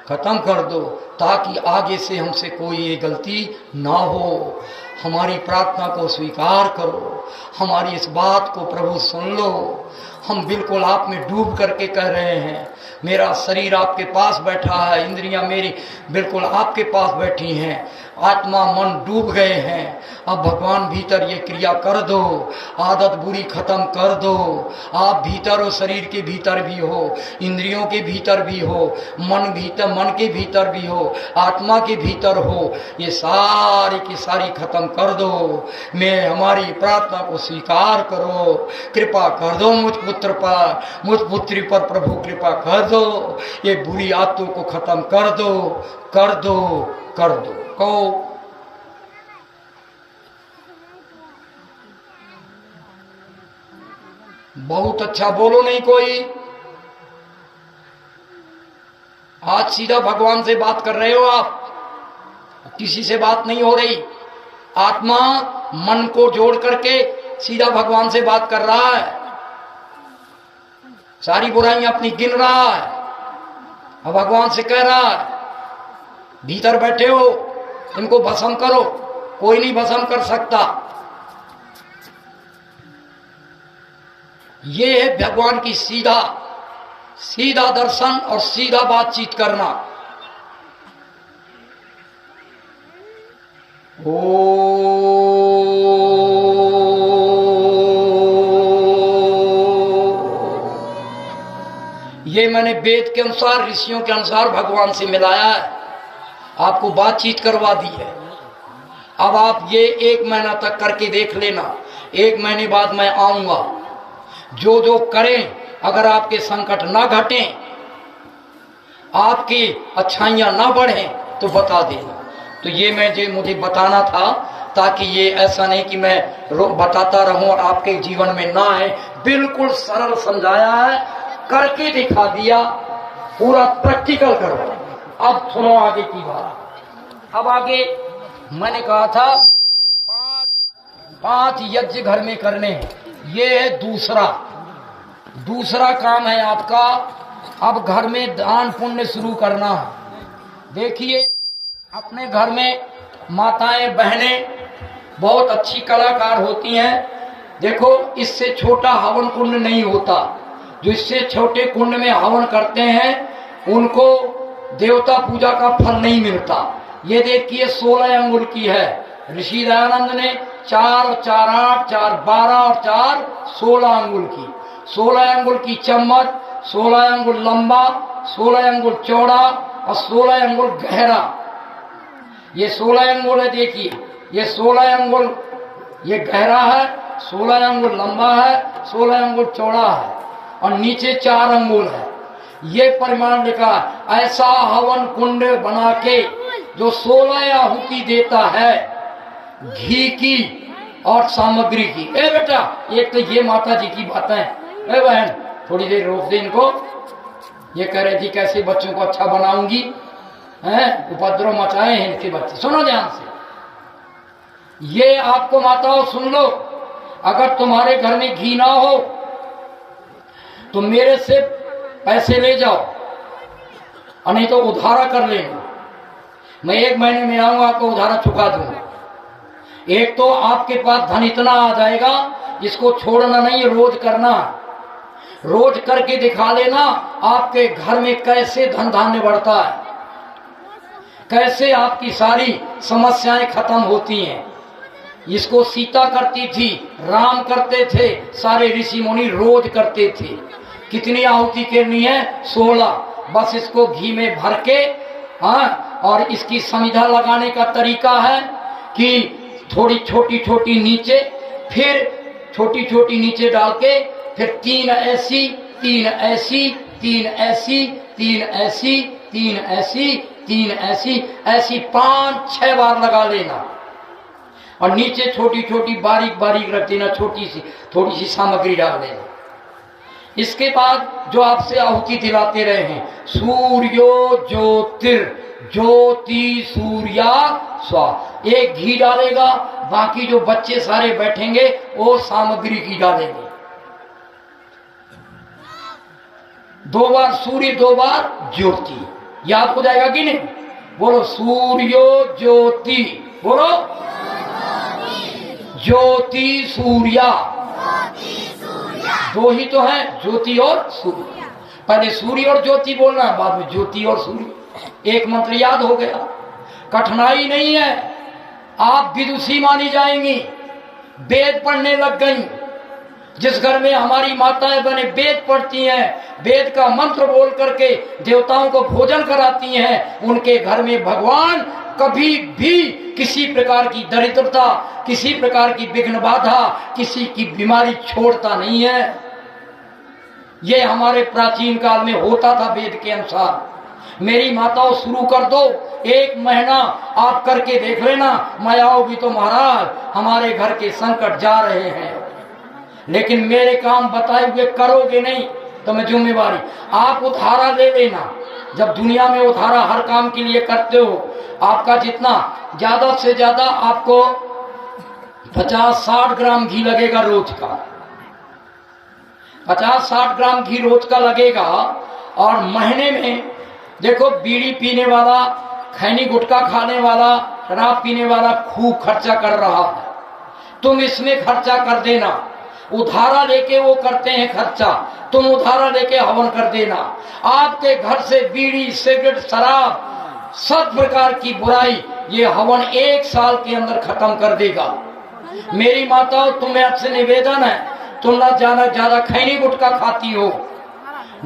खत्म कर दो, ताकि आगे से हमसे कोई ये गलती ना हो। हमारी प्रार्थना को स्वीकार करो, हमारी इस बात को प्रभु सुन लो, हम बिल्कुल आप में डूब करके कह रहे हैं, मेरा शरीर आपके पास बैठा है, इंद्रियां मेरी बिल्कुल आपके पास बैठी हैं, आत्मा मन डूब गए हैं। अब भगवान भीतर ये क्रिया कर दो, आदत बुरी खत्म कर दो। आप भीतर हो, शरीर के भीतर भी हो, इंद्रियों के भीतर भी हो, मन के भीतर भी हो, आत्मा के भीतर हो, ये सारी की सारी खत्म कर दो। मैं हमारी प्रार्थना को स्वीकार करो, कृपा कर दो मुझ पुत्र पर, मुझ पुत्री पर प्रभु कृपा कर दो, ये बुरी आत्तों को खत्म कर दो, कर दो, कर दो। कहो बहुत अच्छा, बोलो नहीं कोई। आज सीधा भगवान से बात कर रहे हो आप, किसी से बात नहीं हो रही। आत्मा मन को जोड़ करके सीधा भगवान से बात कर रहा है, सारी बुराइयां अपनी गिन रहा है, अब भगवान से कह रहा है भीतर बैठे हो, इनको भस्म करो, कोई नहीं भस्म कर सकता। ये है भगवान की सीधा दर्शन और सीधा बातचीत करना। ये मैंने वेद के अनुसार, ऋषियों के अनुसार भगवान से मिलाया है, आपको बातचीत करवा दी है। अब आप ये 1 महीना तक करके देख लेना, 1 महीने बाद मैं आऊंगा, जो जो करें, अगर आपके संकट ना घटें, आपकी अच्छाइयां ना बढ़ें तो बता देना। तो ये मुझे बताना था, ताकि ये ऐसा नहीं कि मैं बताता रहूं और आपके जीवन में ना आए। बिल्कुल सरल समझाया है, करके दिखा दिया, पूरा प्रैक्टिकल करो। अब सुनो आगे की बात। अब आगे मैंने कहा था 5 यज्ञ घर में करने हैं, ये है दूसरा काम है आपका। अब घर में दान पुण्य शुरू करना है। देखिए अपने घर में माताएं बहनें बहुत अच्छी कलाकार होती हैं। देखो इससे छोटा हवन कुंड नहीं होता, जो इससे छोटे कुंड में हवन करते हैं उनको देवता पूजा का फल नहीं मिलता। ये देखिए 16 अंगुल की है, ऋषि दयानंद ने 4 और 4 8, 4 12 और 4 16 अंगुल की। 16 अंगुल की चम्मच, 16 अंगुल लंबा, 16 अंगुल चौड़ा और 16 अंगुल गहरा। ये 16 अंगुल है, देखिए ये 16 अंगुल ये गहरा है, 16 अंगुल लंबा है, 16 अंगुल चौड़ा है और नीचे 4 अंगुल है। ये परिमाण लिखा है। ऐसा हवन कुंड बना के जो 16 आहुति देता है घी की और सामग्री की। ए बेटा, एक तो ये माता जी की बातें, ए बहन थोड़ी देर रोक दे इनको। ये कह रहे थी कैसे बच्चों को अच्छा बनाऊंगी, हैं उपद्रव मचाए हैं इनके बच्चे। सुनो ध्यान से, ये आपको माताओं सुन लो, अगर तुम्हारे घर में घी ना हो तो मेरे से पैसे ले जाओ और नहीं तो उधारा कर लेना। मैं 1 महीने में आऊंगा, आपको उधारा चुका दूंगा। एक तो आपके पास धन इतना आ जाएगा, इसको छोड़ना नहीं, रोज करना, रोज करके दिखा लेना आपके घर में कैसे धन धान्य बढ़ता है, कैसे आपकी सारी समस्याएं खत्म होती हैं। इसको सीता करती थी, राम करते थे, सारे ऋषि मुनि रोज करते थे। कितनी आहुति करनी है? 16। बस इसको घी में भर के, हाँ, और इसकी समिधा लगाने का तरीका है कि थोड़ी छोटी छोटी नीचे, फिर छोटी छोटी नीचे डाल के, फिर 3 ऐसी, 3 ऐसी, 3 ऐसी, 3 ऐसी, 3 ऐसी, 3 ऐसी, ऐसी 5-6 बार लगा लेना और नीचे छोटी छोटी बारीक बारीक रख देना, छोटी सी थोड़ी सी सामग्री डाल देना। इसके बाद जो आपसे आहुति दिलाते रहे हैं, सूर्यो ज्योतिर, ज्योति सूर्या स्वा, एक घी डालेगा, बाकी जो बच्चे सारे बैठेंगे वो सामग्री की डालेंगे। 2 बार सूर्य, 2 बार ज्योति, याद हो जाएगा कि नहीं? बोलो सूर्यो ज्योति, बोलो ज्योति सूर्या, दो ही तो है, ज्योति और सूर्य। पहले सूर्य और ज्योति बोलना है, बाद में ज्योति और सूर्य। एक मंत्र याद हो गया, कठिनाई नहीं है। आप विदुषी मानी जाएंगी, वेद पढ़ने लग गई। जिस घर में हमारी माताएं बने वेद पढ़ती हैं, वेद का मंत्र बोल करके देवताओं को भोजन कराती हैं, उनके घर में भगवान कभी भी किसी प्रकार की दरिद्रता, किसी प्रकार की विघ्न बाधा, किसी की बीमारी छोड़ता नहीं है। ये हमारे प्राचीन काल में होता था वेद के अनुसार। मेरी माताओं शुरू कर दो, 1 महीना आप करके देख लेना, मैं आओगी तो महाराज हमारे घर के संकट जा रहे हैं। लेकिन मेरे काम बताए हुए करोगे नहीं तो मैं जिम्मेवारी। आप उधारा ले लेना, जब दुनिया में उधारा हर काम के लिए करते हो, आपका जितना ज्यादा से ज्यादा आपको 50-60 ग्राम घी लगेगा रोज का, 50-60 ग्राम घी रोज का लगेगा। और महीने में देखो, बीड़ी पीने वाला, खैनी गुटखा खाने वाला, शराब पीने वाला खूब खर्चा कर रहा है, तुम इसमें खर्चा कर देना। उधारा लेके वो करते हैं खर्चा, तुम उधारा लेके हवन कर देना। आपके घर से बीड़ी, सिगरेट, शराब, सब प्रकार की बुराई ये हवन 1 साल के अंदर खत्म कर देगा। मेरी माताओं, तुम्हें आपसे निवेदन है, तुम ना ज्यादा खैनी गुटखा खाती हो,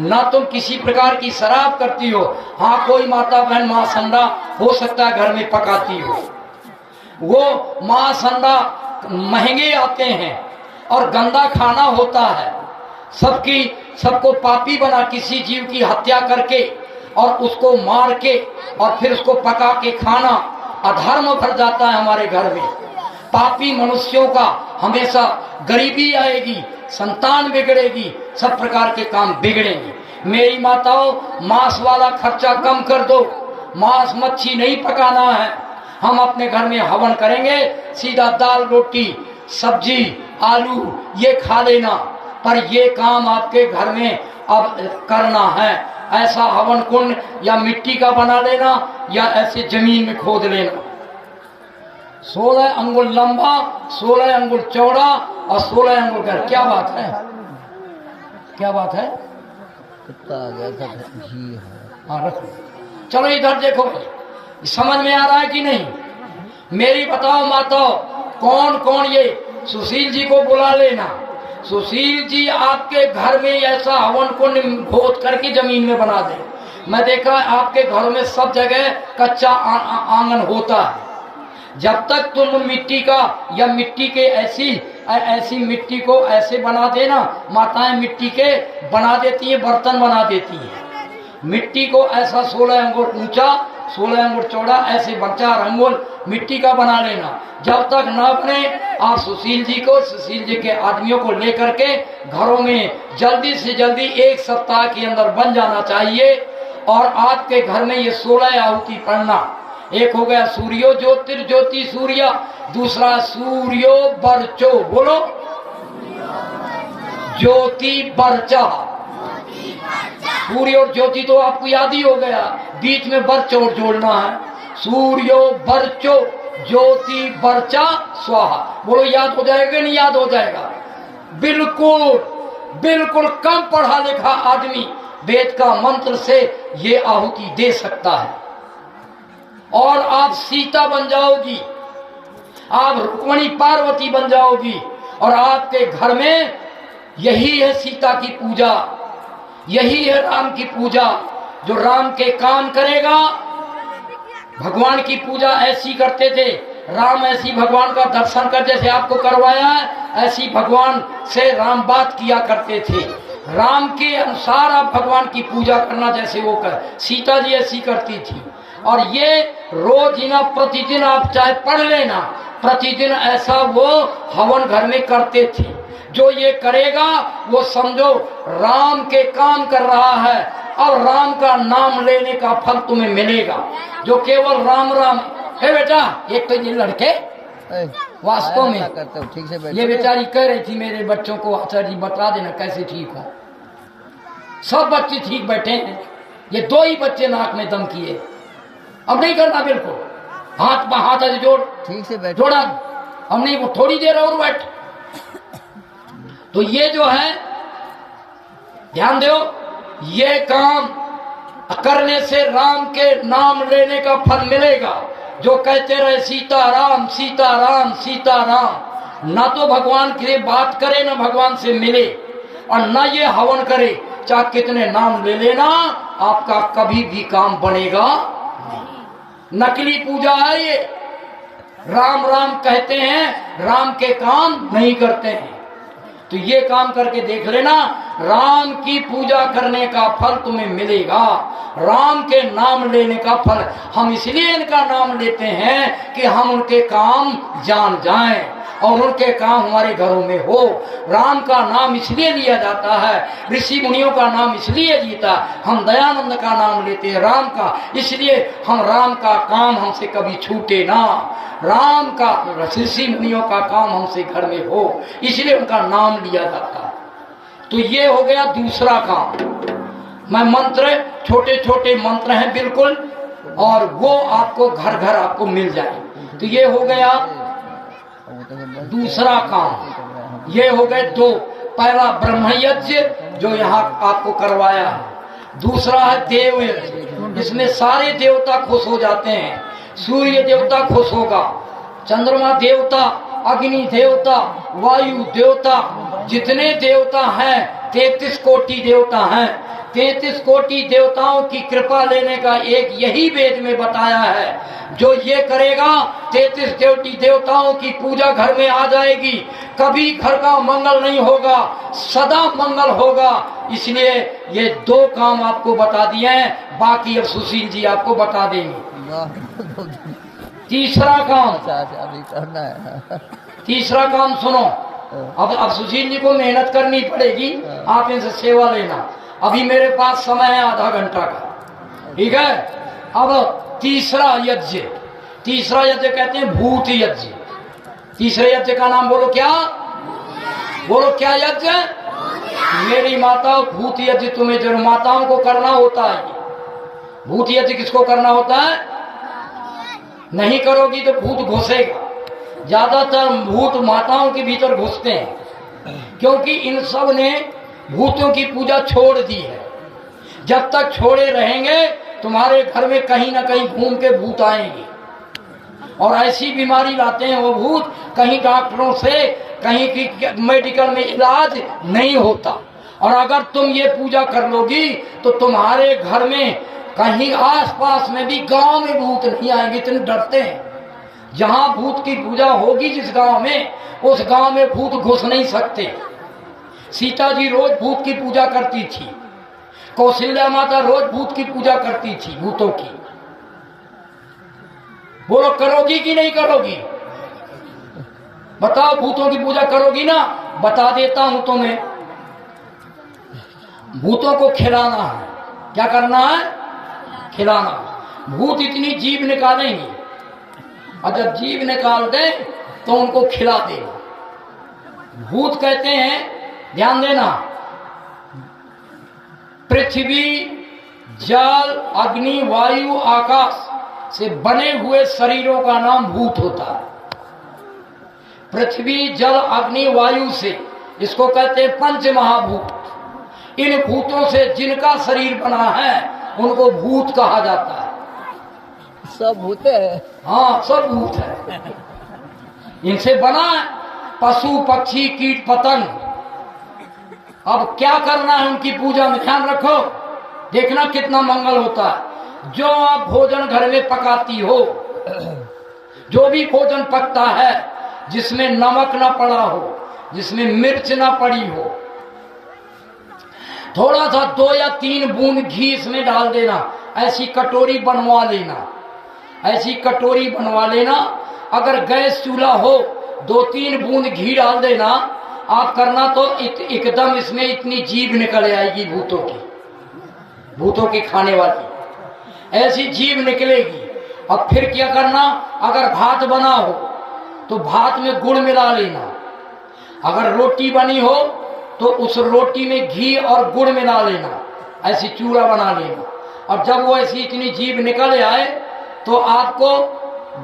ना तुम किसी प्रकार की शराब करती हो। हाँ, कोई माता बहन माँ संडा हो सकता है घर में पकाती हो, वो माँ संडा महंगे आते हैं और गंदा खाना होता है। सबको पापी बना, किसी जीव की हत्या करके और उसको मार के और फिर उसको पका के खाना अधर्म भर जाता है हमारे घर में। पापी मनुष्यों का हमेशा गरीबी आएगी, संतान बिगड़ेगी, सब प्रकार के काम बिगड़ेंगे। मेरी माताओं, मांस वाला खर्चा कम कर दो, मांस मच्छी नहीं पकाना है। हम अपने घर में हवन करेंगे, सीधा दाल रोटी सब्जी आलू ये खा लेना, पर ये काम आपके घर में अब करना है। ऐसा हवन कुंड या मिट्टी का बना लेना या ऐसे जमीन में खोद लेना। 16 अंगुल लंबा, 16 अंगुल चौड़ा और 16 अंगुल का। क्या बात है, क्या बात है? कुत्ता आ गया था, घी है। हाँ रख लो। चलो इधर देखो भाई, समझ में आ रहा है कि नहीं? मेरी बताओ माताओं, कौन कौन, ये सुशील जी को बुला लेना। सुशील जी आपके घर में ऐसा हवन कुंड खोद करके जमीन में बना दे। मैं देखा आपके घरों में सब जगह कच्चा आंगन होता है। जब तक तुम मिट्टी का या मिट्टी के ऐसी मिट्टी को ऐसे बना देना, माताएं मिट्टी के बना देती हैं, बर्तन बना देती हैं। मिट्टी को ऐसा 16 अंगुल ऊंचा, 16 अंगुल चौड़ा, ऐसे 4 अंगुल मिट्टी का बना लेना। जब तक न बने, आप सुशील जी को, सुशील जी के आदमियों को लेकर के घरों में जल्दी से जल्दी 1 सप्ताह के अंदर बन जाना चाहिए। और आपके घर में ये 16 आहुति पढ़ना। एक हो गया सूर्यो ज्योतिर्ज्योति सूर्या, दूसरा सूर्यो बर्चो, बोलो ज्योति बर्चा। सूर्य और ज्योति तो आपको याद ही हो गया, बीच में बर्च और जोड़ना है। सूर्यो बर्चो ज्योति बर्चा स्वाहा, बोलो याद हो जाएगा नहीं याद हो जाएगा? बिल्कुल बिल्कुल कम पढ़ा लिखा आदमी वेद का मंत्र से ये आहुति दे सकता है। और आप सीता बन जाओगी, आप रुक्मणी पार्वती बन जाओगी। और आपके घर में यही है सीता की पूजा, यही है राम की पूजा। जो राम के काम करेगा, भगवान की पूजा ऐसी करते थे, राम ऐसी भगवान का दर्शन कर, जैसे आपको करवाया है, ऐसी भगवान से राम बात किया करते थे। राम के अनुसार आप भगवान की पूजा करना, जैसे वो कर, सीता जी ऐसी करती थी। और ये रोज ही ना, प्रतिदिन आप चाहे पढ़ लेना, प्रतिदिन ऐसा वो हवन घर में करते थे। जो ये करेगा वो समझो राम के काम कर रहा है, और राम का नाम लेने का फल तुम्हें मिलेगा। जो केवल राम राम है बेटा, एक तो ये लड़के वास्तव में ठीक से ये बेचारी कह रही थी मेरे बच्चों को, आचार्य जी बता देना कैसे ठीक हो। सब बच्चे ठीक बैठे हैं, ये 2 ही बच्चे नाक में दम किए। अब नहीं करना, बिल्कुल हाथ हाथ जोड़, ठीक से बैठ, जोड़ा। अब नहीं, वो थोड़ी देर और बैठ। तो ये जो है ध्यान दो, ये काम करने से राम के नाम लेने का फल मिलेगा। जो कहते रहे सीताराम सीताराम सीताराम, ना तो भगवान की बात करे, ना भगवान से मिले, और ना ये हवन करे, चाहे कितने नाम ले लेना, आपका कभी भी काम बनेगा नहीं। नकली पूजा है ये। राम राम कहते हैं, राम के काम नहीं करते हैं। तो ये काम करके देख लेना, राम की पूजा करने का फल तुम्हें मिलेगा। राम के नाम लेने का फल, हम इसलिए इनका नाम लेते हैं कि हम उनके काम जान जाएं और उनके काम हमारे घरों में हो। राम का नाम इसलिए लिया जाता है, ऋषि मुनियों का नाम इसलिए जीता, हम दयानंद का नाम लेते हैं राम का, इसलिए हम राम का काम हमसे कभी छूटे ना। राम का, ऋषि मुनियों का काम हमसे घर में हो, इसलिए उनका नाम लिया जाता है। तो ये हो गया दूसरा काम। मैं मंत्र, छोटे छोटे मंत्र हैं बिल्कुल, और वो आपको घर घर आपको मिल जाए। तो ये हो गया दूसरा काम। ये हो गए दो। पहला ब्रह्म यज्ञ जो यहाँ आपको करवाया है, दूसरा है देव यज्ञ। इसमें सारे देवता खुश हो जाते हैं। सूर्य देवता खुश होगा, चंद्रमा देवता, अग्नि देवता, वायु देवता, जितने देवता हैं 33 कोटि देवता हैं। 33 कोटि देवताओं की कृपा लेने का एक यही वेद में बताया है। जो ये करेगा 33 देवताओं की पूजा घर में आ जाएगी, कभी घर का मंगल नहीं होगा, सदा मंगल होगा। इसलिए ये दो काम आपको बता दिए हैं, बाकी अब सुशील जी आपको बता देंगे। तीसरा काम, अभी करना है। तीसरा काम सुनो। अब सुशील जी को मेहनत करनी पड़ेगी, आप इनसे सेवा लेना। अभी मेरे पास समय है आधा घंटा का, ठीक है। अब तीसरा यज्ञ, तीसरा यज्ञ कहते हैं भूत यज्ञ। तीसरे यज्ञ का नाम बोलो क्या? बोलो क्या यज्ञ? मेरी माता, भूत यज्ञ तुम्हें जरूर माताओं को करना होता है। भूत यज्ञ किसको करना होता है? नहीं करोगी तो भूत घुसेगा। ज्यादातर भूत माताओं के भीतर घुसते हैं, क्योंकि इन सब ने भूतों की पूजा छोड़ दी है। जब तक छोड़े रहेंगे तुम्हारे घर में कहीं ना कहीं घूम के भूत आएंगे और ऐसी बीमारी लाते हैं वो भूत, कहीं डॉक्टरों से, कहीं की मेडिकल में इलाज नहीं होता। और अगर तुम ये पूजा कर लोगी तो तुम्हारे घर में कहीं आसपास में भी, गांव में भूत नहीं आएंगे, इतने डरते हैं। जहां भूत की पूजा होगी जिस गांव में, उस गांव में भूत घुस नहीं सकते। सीता जी रोज भूत की पूजा करती थी, कौशल्या माता रोज भूत की पूजा करती थी, भूतों की। बोलो करोगी कि नहीं करोगी? बताओ, भूतों की पूजा करोगी ना? बता देता हूं तुम्हें। भूतों को खिलाना है। क्या करना है? खिलाना। भूत इतनी जीभ निकालेंगी, और जब जीभ निकाल दे तो उनको खिला देना। भूत कहते हैं, ध्यान देना, पृथ्वी, जल, अग्नि, वायु, आकाश से बने हुए शरीरों का नाम भूत होता है। पृथ्वी, जल, अग्नि, वायु से, इसको कहते हैं पंच महाभूत। इन भूतों से जिनका शरीर बना है उनको भूत कहा जाता है। सब भूत है। हाँ, सब भूत है। इनसे बना है पशु, पक्षी, कीट, पतंग। अब क्या करना है उनकी पूजा में? ध्यान रखो, देखना कितना मंगल होता है। जो आप भोजन घर में पकाती हो, जो भी भोजन पकता है जिसमें नमक ना पड़ा हो, जिसमें मिर्च ना पड़ी हो, थोड़ा सा 2 या 3 बूंद घी इसमें डाल देना। ऐसी कटोरी बनवा लेना, ऐसी कटोरी बनवा लेना। अगर गैस चूल्हा हो, 2-3 बूंद घी डाल देना। आप करना तो एकदम इसमें इतनी जीभ निकल आएगी भूतों की, भूतों की खाने वाली ऐसी जीभ निकलेगी। अब फिर क्या करना? अगर भात बना हो तो भात में गुड़ मिला लेना। अगर रोटी बनी हो तो उस रोटी में घी और गुड़ मिला लेना, ऐसी चूड़ा बना लेना। और जब वो ऐसी इतनी जीभ निकल आए तो आपको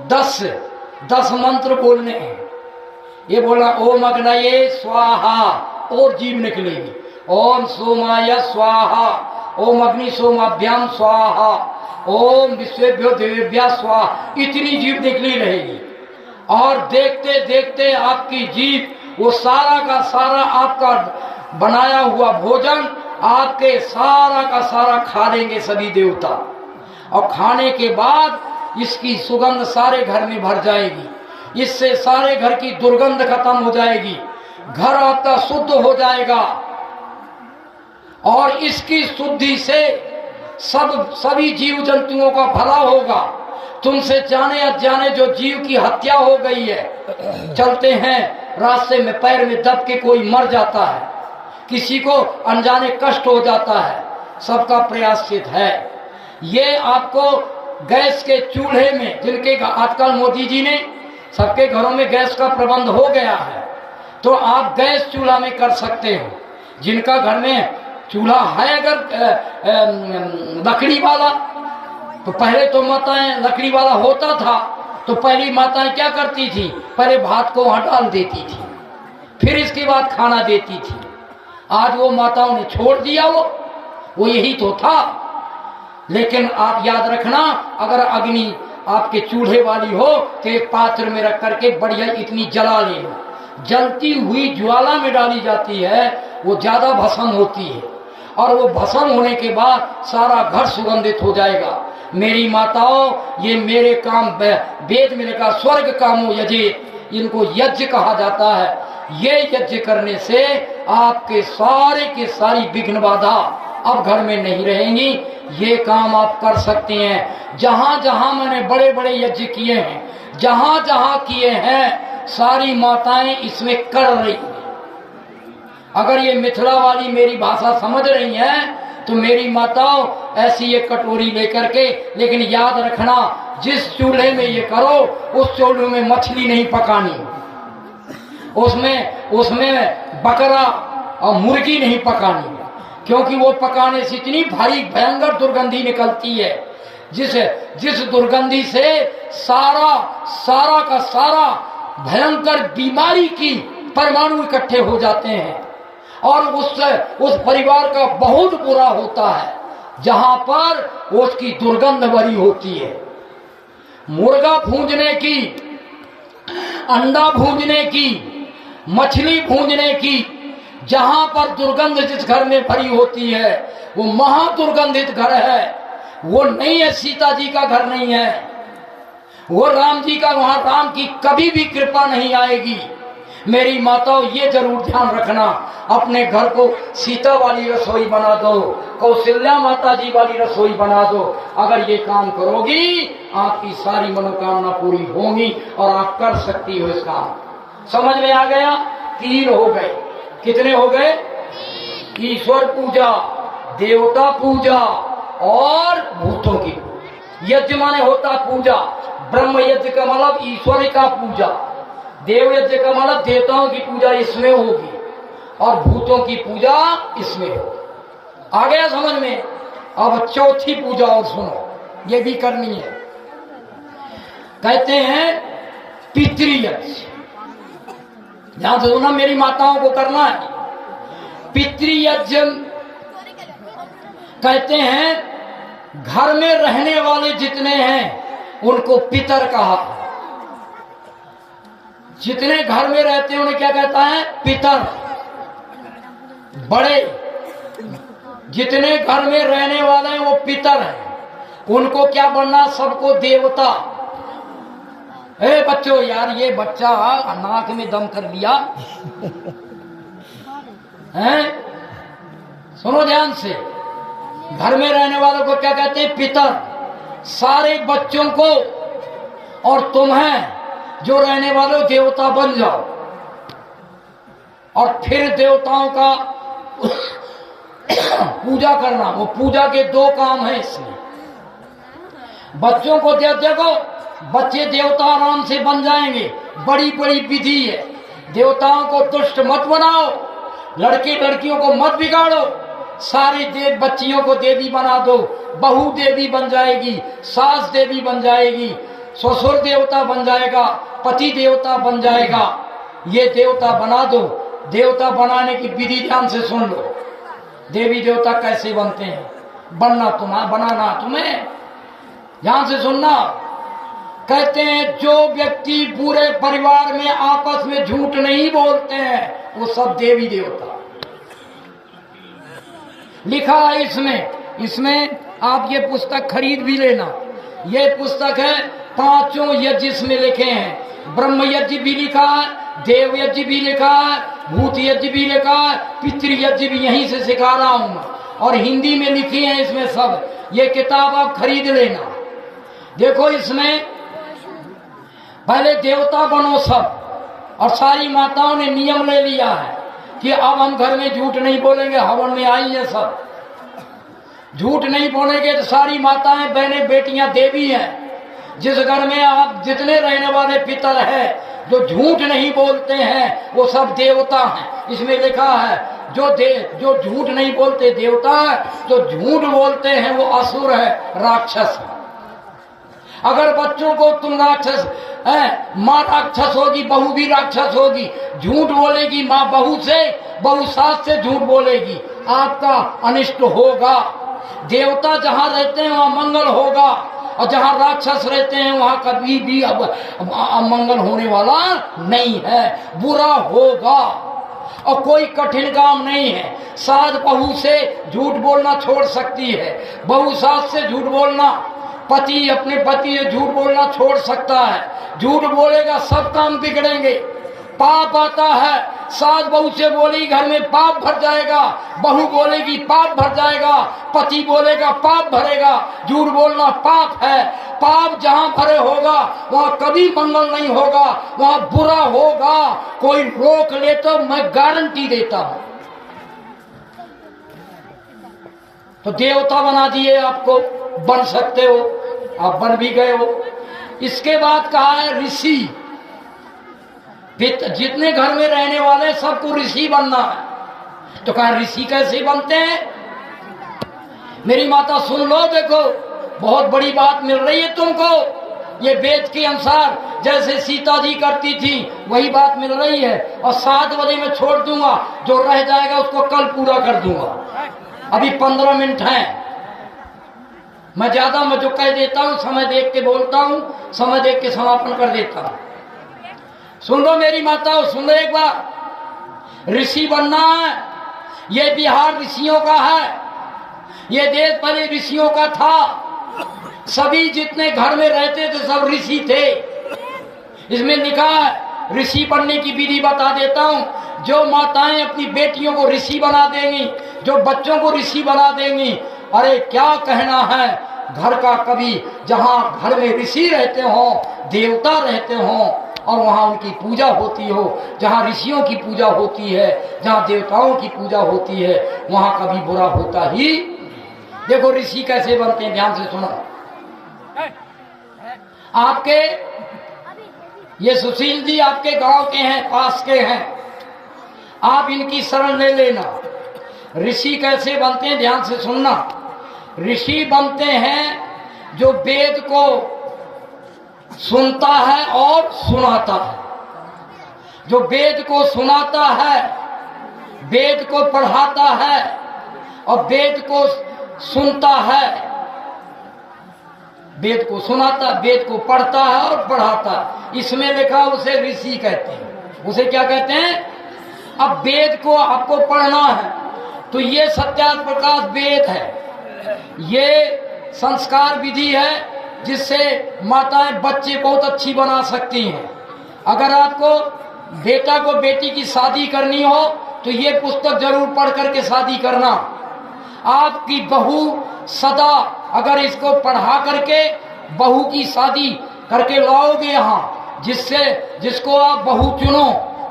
10 मंत्र बोलने हैं। ये बोलना ओम अग्नये स्वाहा, और जीभ निकलेगी। ओम सोमाय स्वाहा, ओम अग्नि सोमाभ्याम स्वाहा, ओम विश्वेभ्यो देवेभ्या स्वाहा। इतनी जीभ निकली रहेगी और देखते देखते आपकी जीभ वो सारा का सारा आपका बनाया हुआ भोजन आपके सारा का सारा खा लेंगे सभी देवता। और खाने के बाद इसकी सुगंध सारे घर में भर जाएगी, इससे सारे घर की दुर्गंध खत्म हो जाएगी, घर आपका शुद्ध हो जाएगा। और इसकी शुद्धि से सभी जीव जंतुओं का भला होगा। तुमसे जाने अनजाने जो जीव की हत्या हो गई है, चलते हैं रास्ते में पैर में दब के कोई मर जाता है, किसी को अनजाने कष्ट हो जाता है, सबका प्रायश्चित है। ये आपको गैस के चूल्हे में, जिनके आजकल मोदी जी ने सबके घरों में गैस का प्रबंध हो गया है, तो आप गैस चूल्हा में कर सकते हो। जिनका घर में चूल्हा है अगर लकड़ी वाला, तो पहले तो माताएं लकड़ी वाला होता था तो पहली माताएं क्या करती थी, पहले भात को वहां डाल देती थी, फिर इसके बाद खाना देती थी। आज वो माताओं ने छोड़ दिया, वो यही तो था। लेकिन आप याद रखना, अगर अग्नि आपके चूल्हे वाली हो तो एक पात्र में रख करके बढ़िया इतनी जला ले लो। जलती हुई ज्वाला में डाली जाती है, वो ज्यादा भस्म होती है, और वो भस्म होने के बाद सारा घर सुगंधित हो जाएगा। मेरी माताओं, ये मेरे काम वेद में लिखा स्वर्ग कामो यजे, इनको यज्ञ कहा जाता है। ये यज्ञ करने से आपके सारे के सारी विघ्न बाधा अब घर में नहीं रहेंगी। ये काम आप कर सकते हैं। जहां जहां मैंने बड़े बड़े यज्ञ किए हैं, जहां जहां किए हैं, सारी माताएं इसमें कर रही हैं। अगर ये मिथिला वाली मेरी भाषा समझ रही हैं तो मेरी माताओं ऐसी एक कटोरी लेकर के, लेकिन याद रखना, जिस चूल्हे में ये करो उस चूल्हे में मछली नहीं पकानी, उसमें बकरा और मुर्गी नहीं पकानी, क्योंकि वो पकाने से इतनी भारी भयंकर दुर्गंधी निकलती है, जिस दुर्गंधी से सारा का सारा भयंकर बीमारी की परमाणु इकट्ठे हो जाते हैं, और उससे उस परिवार का बहुत बुरा होता है जहां पर उसकी दुर्गंध भरी होती है। मुर्गा भूंजने की, अंडा भूंजने की, मछली भूंजने की, जहां पर दुर्गंध जिस घर में भरी होती है वो महादुर्गंधित घर है। वो नहीं है, सीता जी का घर नहीं है, वो राम जी का, वहां राम की कभी भी कृपा नहीं आएगी। मेरी माताओं, ये जरूर ध्यान रखना, अपने घर को सीता वाली रसोई बना दो, कौशल्या माता जी वाली रसोई बना दो। अगर ये काम करोगी आपकी सारी मनोकामना पूरी होंगी और आप कर सकती हो इस काम। समझ में आ गया? 3 हो गए। कितने हो गए? ईश्वर पूजा, देवता पूजा और भूतों की। यज्ञ माने होता पूजा। ब्रह्म यज्ञ का मतलब ईश्वर का पूजा, देव यज्ञ का मतलब देवताओं की पूजा इसमें होगी, और भूतों की पूजा इसमें होगी। आ गया समझ में? अब चौथी पूजा और सुनो, ये भी करनी है। कहते हैं पितृयज्ञ। ध्यान से सुना, मेरी माताओं को करना है। पितृयज्ञ कहते हैं घर में रहने वाले जितने हैं उनको पितर कहा। जितने घर में रहते हैं उन्हें क्या कहता है? पितर। बड़े जितने घर में रहने वाले हैं वो पितर हैं। उनको क्या बनना? सबको देवता। ए बच्चों, यार ये बच्चा नाक में दम कर लिया हैं? सुनो ध्यान से, घर में रहने वालों को क्या कहते हैं? पितर। सारे बच्चों को और तुम्हें जो रहने वाले देवता बन जाओ, और फिर देवताओं का पूजा करना। वो पूजा के 2 काम हैं इसमें। बच्चों को देखो, बच्चे देवता आराम से बन जाएंगे, बड़ी बड़ी विधि है। देवताओं को दुष्ट मत बनाओ, लड़के लड़कियों को मत बिगाड़ो, सारी देव बच्चियों को देवी बना दो। बहू देवी बन जाएगी, सास देवी बन जाएगी, ससुर देवता बन जाएगा, पति देवता बन जाएगा। ये देवता बना दो। देवता बनाने की विधि ध्यान से सुन लो। देवी देवता कैसे बनते हैं, बनाना तुम्हें। ध्यान से सुनना। कहते हैं जो व्यक्ति पूरे परिवार में आपस में झूठ नहीं बोलते हैं वो सब देवी देवता। लिखा है इसमें आप ये पुस्तक खरीद भी लेना। ये पुस्तक है 5 यज्ञ इसमें लिखे हैं। ब्रह्म यज्ञ भी लिखा है, देव यज्ञ भी लिखा है, भूत यज्ञ भी लिखा है, पितृ यज्ञ भी यहीं से सिखा रहा हूं मैं, और हिंदी में लिखी है इसमें सब। ये किताब आप खरीद लेना। देखो इसमें पहले देवता बनो सब, और सारी माताओं ने नियम ले लिया है कि अब हम घर में झूठ नहीं बोलेंगे। हवन में आई है सब, झूठ नहीं बोलेंगे तो सारी माताएं बहनें बेटियां देवी हैं। जिस घर में आप जितने रहने वाले पितर हैं जो झूठ नहीं बोलते हैं वो सब देवता हैं। इसमें लिखा है जो झूठ नहीं बोलते देवता है, जो झूठ बोलते हैं वो असुर है, राक्षस है। अगर बच्चों को तुम राक्षस है, माँ राक्षस होगी, बहू भी राक्षस होगी, झूठ बोलेगी माँ बहू से, बहू सास से झूठ बोलेगी, आपका अनिष्ट होगा। देवता जहाँ रहते हैं वहाँ मंगल होगा, और जहाँ राक्षस रहते हैं वहाँ कभी भी अब अमंगल होने वाला नहीं है, बुरा होगा। और कोई कठिन काम नहीं है। सास बहू से झूठ बोलना छोड़ सकती है, बहू सास से झूठ बोलना, पति अपने पति से झूठ बोलना छोड़ सकता है। झूठ बोलेगा सब काम बिगड़ेंगे, पाप आता है। सास बहू से बोली घर में पाप भर जाएगा, बहू बोलेगी पाप भर जाएगा, पति बोलेगा पाप भरेगा। झूठ बोलना पाप है। पाप जहाँ भरे होगा वहाँ कभी मंगल नहीं होगा, वहाँ बुरा होगा। कोई रोक ले तो मैं गारंटी देता हूँ। तो देवता बना दिए आपको, बन सकते हो, आप बन भी गए हो। इसके बाद कहा है ऋषि। जितने घर में रहने वाले सबको ऋषि बनना है। तो कहा ऋषि कैसे बनते हैं? मेरी माता सुन लो, देखो बहुत बड़ी बात मिल रही है तुमको। ये वेद के अनुसार जैसे सीता जी करती थी वही बात मिल रही है। और 7 बजे मैं छोड़ दूंगा, जो रह जाएगा उसको कल पूरा कर दूंगा। अभी 15 मिनट हैं। मैं ज्यादा मैं जो कह देता हूँ समय देख के बोलता हूँ, समय देख के समापन कर देता हूँ। सुन लो मेरी माताओं, सुन लो एक बार। ऋषि बनना है, ये बिहार ऋषियों का है, ये देश पहले ऋषियों का था। सभी जितने घर में रहते थे सब ऋषि थे। इसमें लिखा है, ऋषि बनने की विधि बता देता हूँ। जो माताएं अपनी बेटियों को ऋषि बना देंगी, जो बच्चों को ऋषि बना देंगी, अरे क्या कहना है। घर का कभी जहाँ घर में ऋषि रहते हों, देवता रहते हों, और वहाँ उनकी पूजा होती हो, जहाँ ऋषियों की पूजा होती है, जहाँ देवताओं की पूजा होती है, वहाँ कभी बुरा होता ही। देखो ऋषि कैसे बनते हैं, ध्यान से सुनो। आपके ये सुशील जी आपके गांव के हैं, पास के हैं, आप इनकी शरण ले लेना। ऋषि कैसे बनते हैं, ध्यान से सुनना। ऋषि बनते हैं जो वेद को सुनता है और सुनाता है। जो वेद को सुनाता है, वेद को पढ़ाता है और वेद को सुनता है। वेद को सुनाता, वेद को पढ़ता है और पढ़ाता है। इसमें लिखा उसे ऋषि कहते हैं। उसे क्या कहते हैं? अब वेद को आपको पढ़ना है तो ये सत्यार्थ प्रकाश वेद है, ये संस्कार विधि है जिससे माताएं बच्चे बहुत अच्छी बना सकती हैं। अगर आपको बेटा को बेटी की शादी करनी हो तो ये पुस्तक जरूर पढ़ करके शादी करना। आपकी बहू सदा अगर इसको पढ़ा करके बहू की शादी करके लाओगे यहाँ, जिसको आप बहू चुनो,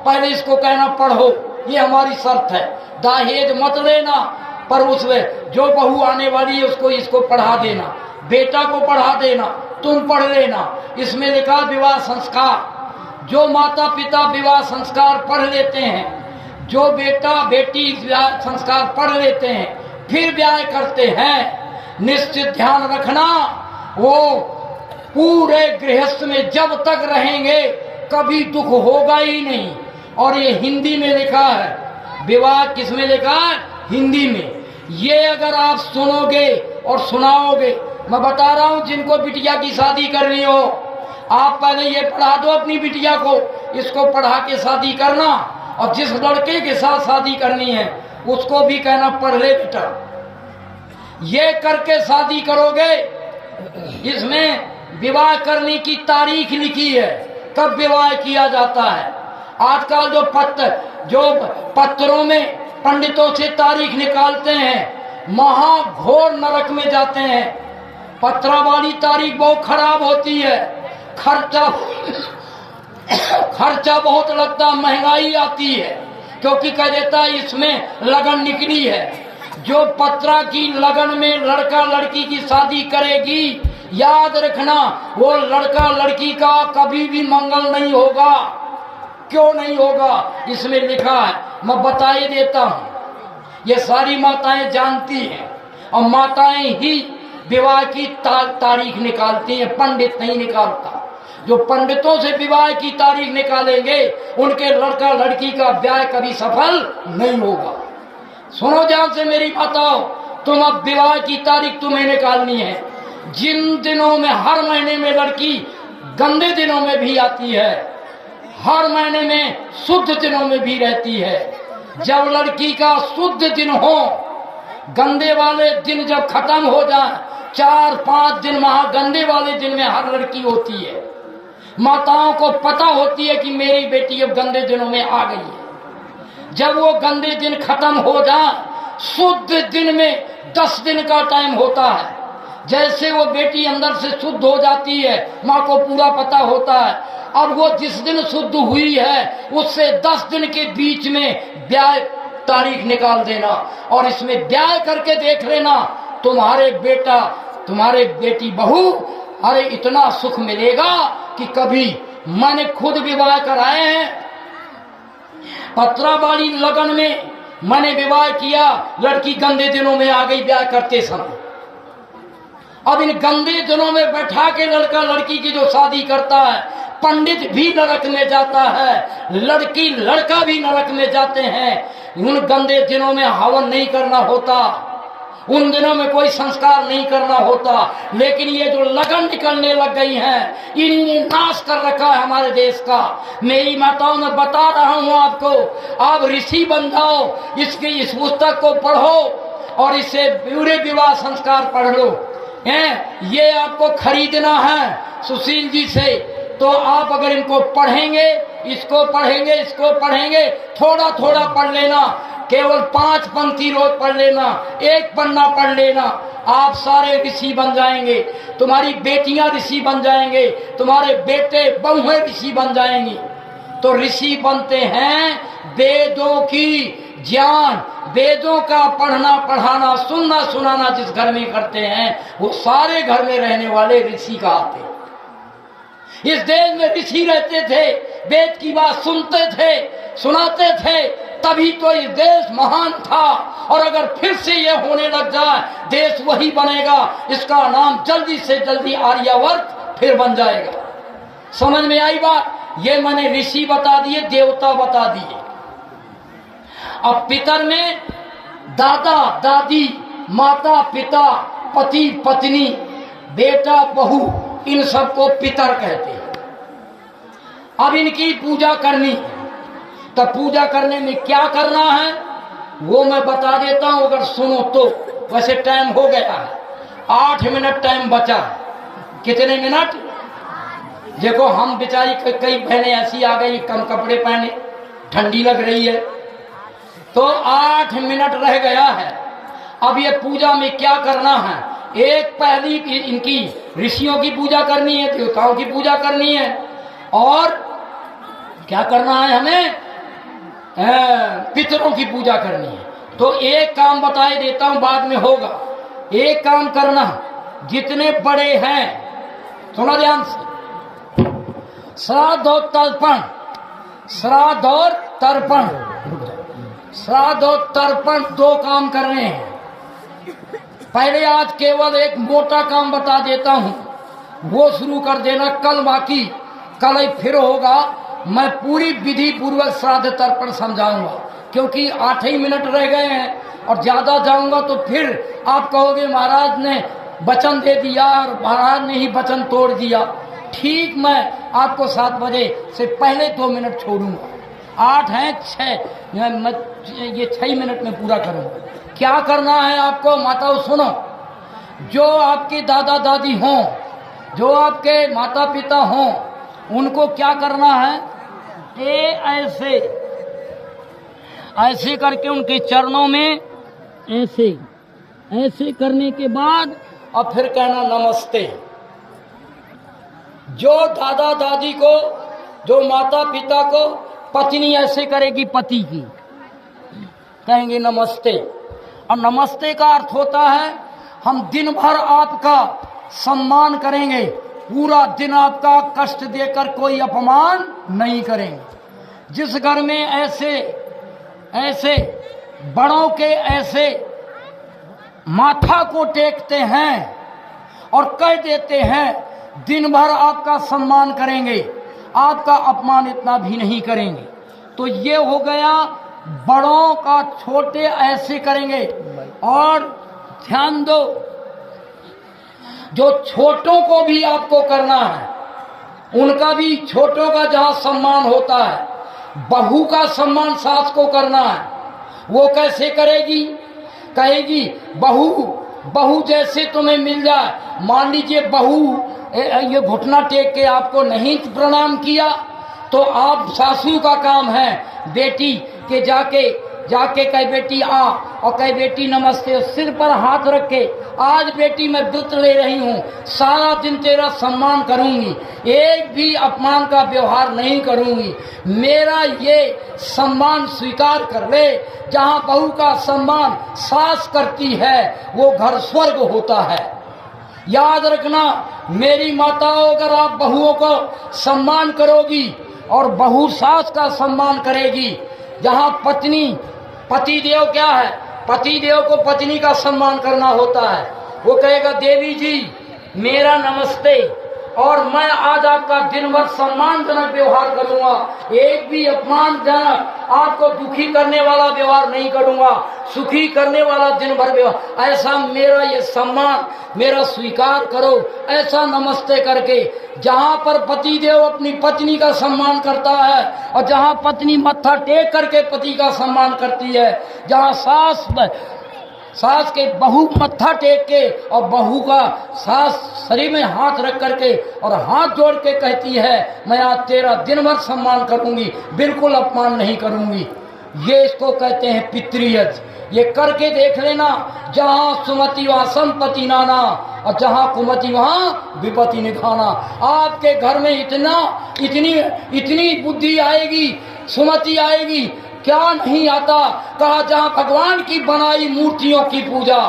पहले इसको कहना पढ़ो, ये हमारी शर्त है। दहेज मत लेना, पर उसमें जो बहू आने वाली है उसको इसको पढ़ा देना, बेटा को पढ़ा देना, तुम पढ़ लेना। इसमें लिखा विवाह संस्कार। जो माता पिता विवाह संस्कार पढ़ लेते हैं, जो बेटा बेटी विवाह संस्कार पढ़ लेते हैं, फिर ब्याह करते हैं, निश्चित ध्यान रखना वो पूरे गृहस्थ में जब तक रहेंगे कभी दुख होगा ही नहीं। और ये हिंदी में लिखा है, विवाह किसमें लिखा है? हिंदी में। ये अगर आप सुनोगे और सुनाओगे, मैं बता रहा हूं जिनको बिटिया की शादी करनी हो, आप पहले ये पढ़ा दो अपनी बिटिया को, इसको पढ़ा के शादी करना, और जिस लड़के के साथ शादी करनी है उसको भी कहना पढ़ ले बेटा। ये करके शादी करोगे। इसमें विवाह करने की तारीख लिखी है, कब विवाह किया जाता है। आजकल जो पत्रों में पंडितों से तारीख निकालते हैं, महाघोर नरक में जाते हैं। पत्रा वाली तारीख बहुत खराब होती है, खर्चा बहुत लगता, महंगाई आती है, क्योंकि कह देता है इसमें लगन निकली है। जो पत्रा की लगन में लड़का लड़की की शादी करेगी, याद रखना वो लड़का लड़की का कभी भी मंगल नहीं होगा। क्यों नहीं होगा? इसमें लिखा है, मैं बता ही देता हूं। ये सारी माताएं जानती हैं, और माताएं ही विवाह की तारीख निकालती हैं, पंडित नहीं निकालता। जो पंडितों से विवाह की तारीख निकालेंगे उनके लड़का लड़की का ब्याह कभी सफल नहीं होगा। सुनो ध्यान से मेरी माताओं, तुम अब विवाह की तारीख तुम्हें निकालनी है। जिन दिनों में, हर महीने में लड़की गंदे दिनों में भी आती है, हर महीने में शुद्ध दिनों में भी रहती है। जब लड़की का शुद्ध दिन हो, गंदे वाले दिन जब खत्म हो जाए, 4-5 दिन गंदे वाले दिन में हर लड़की होती है। माताओं को पता होती है कि मेरी बेटी अब गंदे दिनों में आ गई है। जब वो गंदे दिन खत्म हो जाए, शुद्ध दिन में 10 दिन का टाइम होता है। जैसे वो बेटी अंदर से शुद्ध हो जाती है, माँ को पूरा पता होता है, अब वो जिस दिन शुद्ध हुई है उससे 10 दिन के बीच में ब्याह तारीख निकाल देना, और इसमें ब्याह करके देख लेना तुम्हारे बेटा, तुम्हारे बेटी बहू, अरे इतना सुख मिलेगा कि कभी। मैंने खुद विवाह कराए हैं, पत्रा वाली लगन में मैंने विवाह किया, लड़की गंदे दिनों में आ गई ब्याह करते समय। अब इन गंदे दिनों में बैठा के लड़का लड़की की जो शादी करता है, पंडित भी नरक में जाता है, लड़की लड़का भी नरक में जाते हैं। उन गंदे दिनों में हवन नहीं करना होता, उन दिनों में कोई संस्कार नहीं करना होता। लेकिन ये जो लगन निकलने लग गई हैं, इन्हीं नाश कर रखा है हमारे देश का। मेरी माताओं, मैं बता रहा हूं आपको, आप ऋषि बन जाओ, इस पुस्तक को पढ़ो और इससे पूरे विवाह संस्कार पढ़ लो। ये आपको खरीदना है सुशील जी से, तो आप अगर इनको पढ़ेंगे, इसको पढ़ेंगे, इसको पढ़ेंगे, थोड़ा थोड़ा पढ़ लेना, केवल 5 पंक्ति रोज पढ़ लेना, 1 पन्ना पढ़ लेना, आप सारे ऋषि बन जाएंगे। तुम्हारी बेटियां ऋषि बन जाएंगे, तुम्हारे बेटे बहुएं ऋषि बन जाएंगी। तो ऋषि बनते हैं वेदों की ज्ञान, वेदों का पढ़ना पढ़ाना सुनना सुनाना जिस घर में करते हैं, वो सारे घर में रहने वाले ऋषि कहते हैं। इस देश में ऋषि रहते थे, वेद की बात सुनते थे, सुनाते थे, तभी तो ये देश महान था। और अगर फिर से ये होने लग जाए, देश वही बनेगा, इसका नाम जल्दी से जल्दी आर्यावर्त फिर बन जाएगा। समझ में आई बात? ये मैंने ऋषि बता दिए, देवता बता दिए। अब पितर में दादा दादी, माता पिता, पति पत्नी, बेटा बहू, इन सबको पितर कहते हैं। अब इनकी पूजा करनी, तो पूजा करने में क्या करना है वो मैं बता देता हूं, अगर सुनो तो। वैसे टाइम हो गया है, 8 मिनट टाइम बचा है। कितने मिनट? देखो हम बेचारी कई बहनें ऐसी आ गई कम कपड़े पहने, ठंडी लग रही है, तो 8 मिनट रह गया है। अब ये पूजा में क्या करना है? एक पहली इनकी ऋषियों की पूजा करनी है, देवताओं की पूजा करनी है, और क्या करना है हमें? पितरों की पूजा करनी है। तो एक काम बताए देता हूं, बाद में होगा। एक काम करना, जितने बड़े हैं सुना ध्यान से, श्राद्ध और तर्पण, श्राद्ध और तर्पण, श्राद्ध और तर्पण 2 काम करने हैं। पहले आज केवल एक मोटा काम बता देता हूं, वो शुरू कर देना, कल बाकी, कल फिर होगा। मैं पूरी विधि पूर्वक श्राद्ध तर्पण समझाऊंगा, क्योंकि 8 ही मिनट रह गए हैं और ज्यादा जाऊंगा तो फिर आप कहोगे महाराज ने वचन दे दिया और महाराज ने ही वचन तोड़ दिया। ठीक, मैं आपको 7 बजे से पहले 2 मिनट छोड़ूंगा। 8 हैं 6, ये 6 मिनट में पूरा करूंगा। क्या करना है आपको माताओं सुनो, जो आपके दादा दादी हों, जो आपके माता पिता हों, उनको क्या करना है, ऐसे ऐसे करके उनके चरणों में ऐसे ऐसे करने के बाद और फिर कहना नमस्ते। जो दादा दादी को, जो माता पिता को पत्नी ऐसे करेगी पति की, कहेंगे नमस्ते। और नमस्ते का अर्थ होता है हम दिन भर आपका सम्मान करेंगे, पूरा दिन आपका कष्ट देकर कोई अपमान नहीं करेंगे। जिस घर में ऐसे ऐसे बड़ों के ऐसे माथा को टेकते हैं और कह देते हैं दिन भर आपका सम्मान करेंगे, आपका अपमान इतना भी नहीं करेंगे, तो ये हो गया बड़ों का छोटे ऐसे करेंगे। और ध्यान दो, जो छोटों को भी आपको करना है, उनका भी छोटों का जहां सम्मान होता है, बहू का सम्मान सास को करना है। वो कैसे करेगी, कहेगी बहू जैसे तुम्हें मिल जाए। मान लीजिए बहू ये घुटना टेक के आपको नहीं प्रणाम किया, तो आप सासू का काम है बेटी के जाके कहे बेटी आ, और कहे बेटी नमस्ते, सिर पर हाथ रख के आज बेटी मैं व्रत ले रही हूँ, सारा दिन तेरा सम्मान करूंगी, एक भी अपमान का व्यवहार नहीं करूंगी, मेरा ये सम्मान स्वीकार कर ले। जहाँ बहू का सम्मान सास करती है वो घर स्वर्ग होता है। याद रखना मेरी माताओं, अगर आप बहुओं को सम्मान करोगी और बहू सास का सम्मान करेगी, जहाँ पतिदेव क्या है, पतिदेव को पत्नी का सम्मान करना होता है। वो कहेगा देवी जी मेरा नमस्ते, और मैं आज आपका दिन भर सम्मानजनक व्यवहार करूंगा, एक भी अपमानजनक आपको दुखी करने वाला व्यवहार नहीं करूंगा, सुखी करने वाला दिन भर व्यवहार, ऐसा मेरा ये सम्मान मेरा स्वीकार करो। ऐसा नमस्ते करके जहां पर पतिदेव अपनी पत्नी का सम्मान करता है और जहां पत्नी मत्था टेक करके पति का सम्मान करती है, जहां सास के बहू मत्था टेक के और बहू का सास शरीर में हाथ रख करके और हाथ जोड़ के कहती है मैं आज तेरा दिन भर सम्मान करूंगी, बिल्कुल अपमान नहीं करूंगी। ये इसको कहते हैं पितृयज। ये करके देख लेना, जहाँ सुमति वहाँ संपत्ति नाना, और जहाँ कुमति वहाँ विपत्ति निधाना। आपके घर में इतनी बुद्धि आएगी, सुमति आएगी, क्या नहीं आता। कहा जहाँ भगवान की बनाई मूर्तियों की पूजा,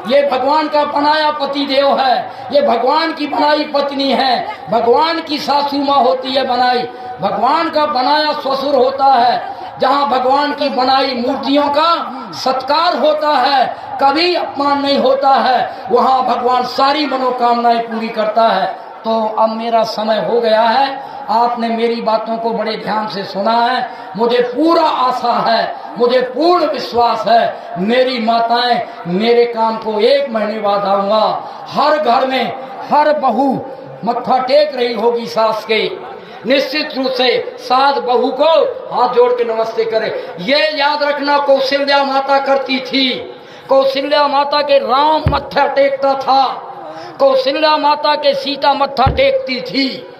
ये भगवान का बनाया पति देव है, ये भगवान की बनाई पत्नी है, भगवान की सासू माँ होती है बनाई, भगवान का बनाया ससुर होता है। जहाँ भगवान की बनाई मूर्तियों का सत्कार होता है, कभी अपमान नहीं होता है, वहाँ भगवान सारी मनोकामनाएं पूरी करता है। तो अब मेरा समय हो गया है, आपने मेरी बातों को बड़े ध्यान से सुना है, मुझे पूरा आशा है, मुझे पूर्ण विश्वास है, मेरी माताएं मेरे काम को 1 महीने बाद आऊंगा। हर घर में हर बहू मत्था टेक रही होगी सास के, निश्चित रूप से सास बहू को हाथ जोड़ के नमस्ते करे। ये याद रखना कौशल्या माता करती थी, कौशल्या माता के राम मत्था टेकता था, कौशल्या माता के सीता मत्था टेकती थी।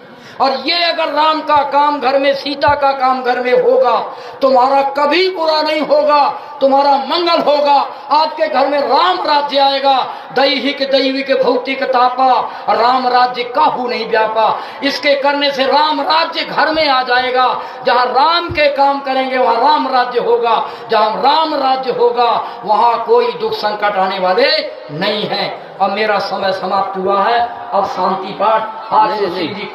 और ये अगर राम का काम घर में, सीता का काम घर में होगा, तुम्हारा कभी बुरा नहीं होगा, तुम्हारा मंगल होगा। आपके घर में राम राज्य आएगा। दैहिक दैविक भौतिक तापा, राम राज्य काहू नहीं व्यापा। इसके करने से राम राज्य घर में आ जाएगा। जहाँ राम के काम करेंगे वहाँ राम राज्य होगा, जहाँ राम राज्य होगा वहाँ कोई दुख संकट आने वाले नहीं है। अब मेरा समय समाप्त हुआ है, अब शांति पाठ आज से सीधी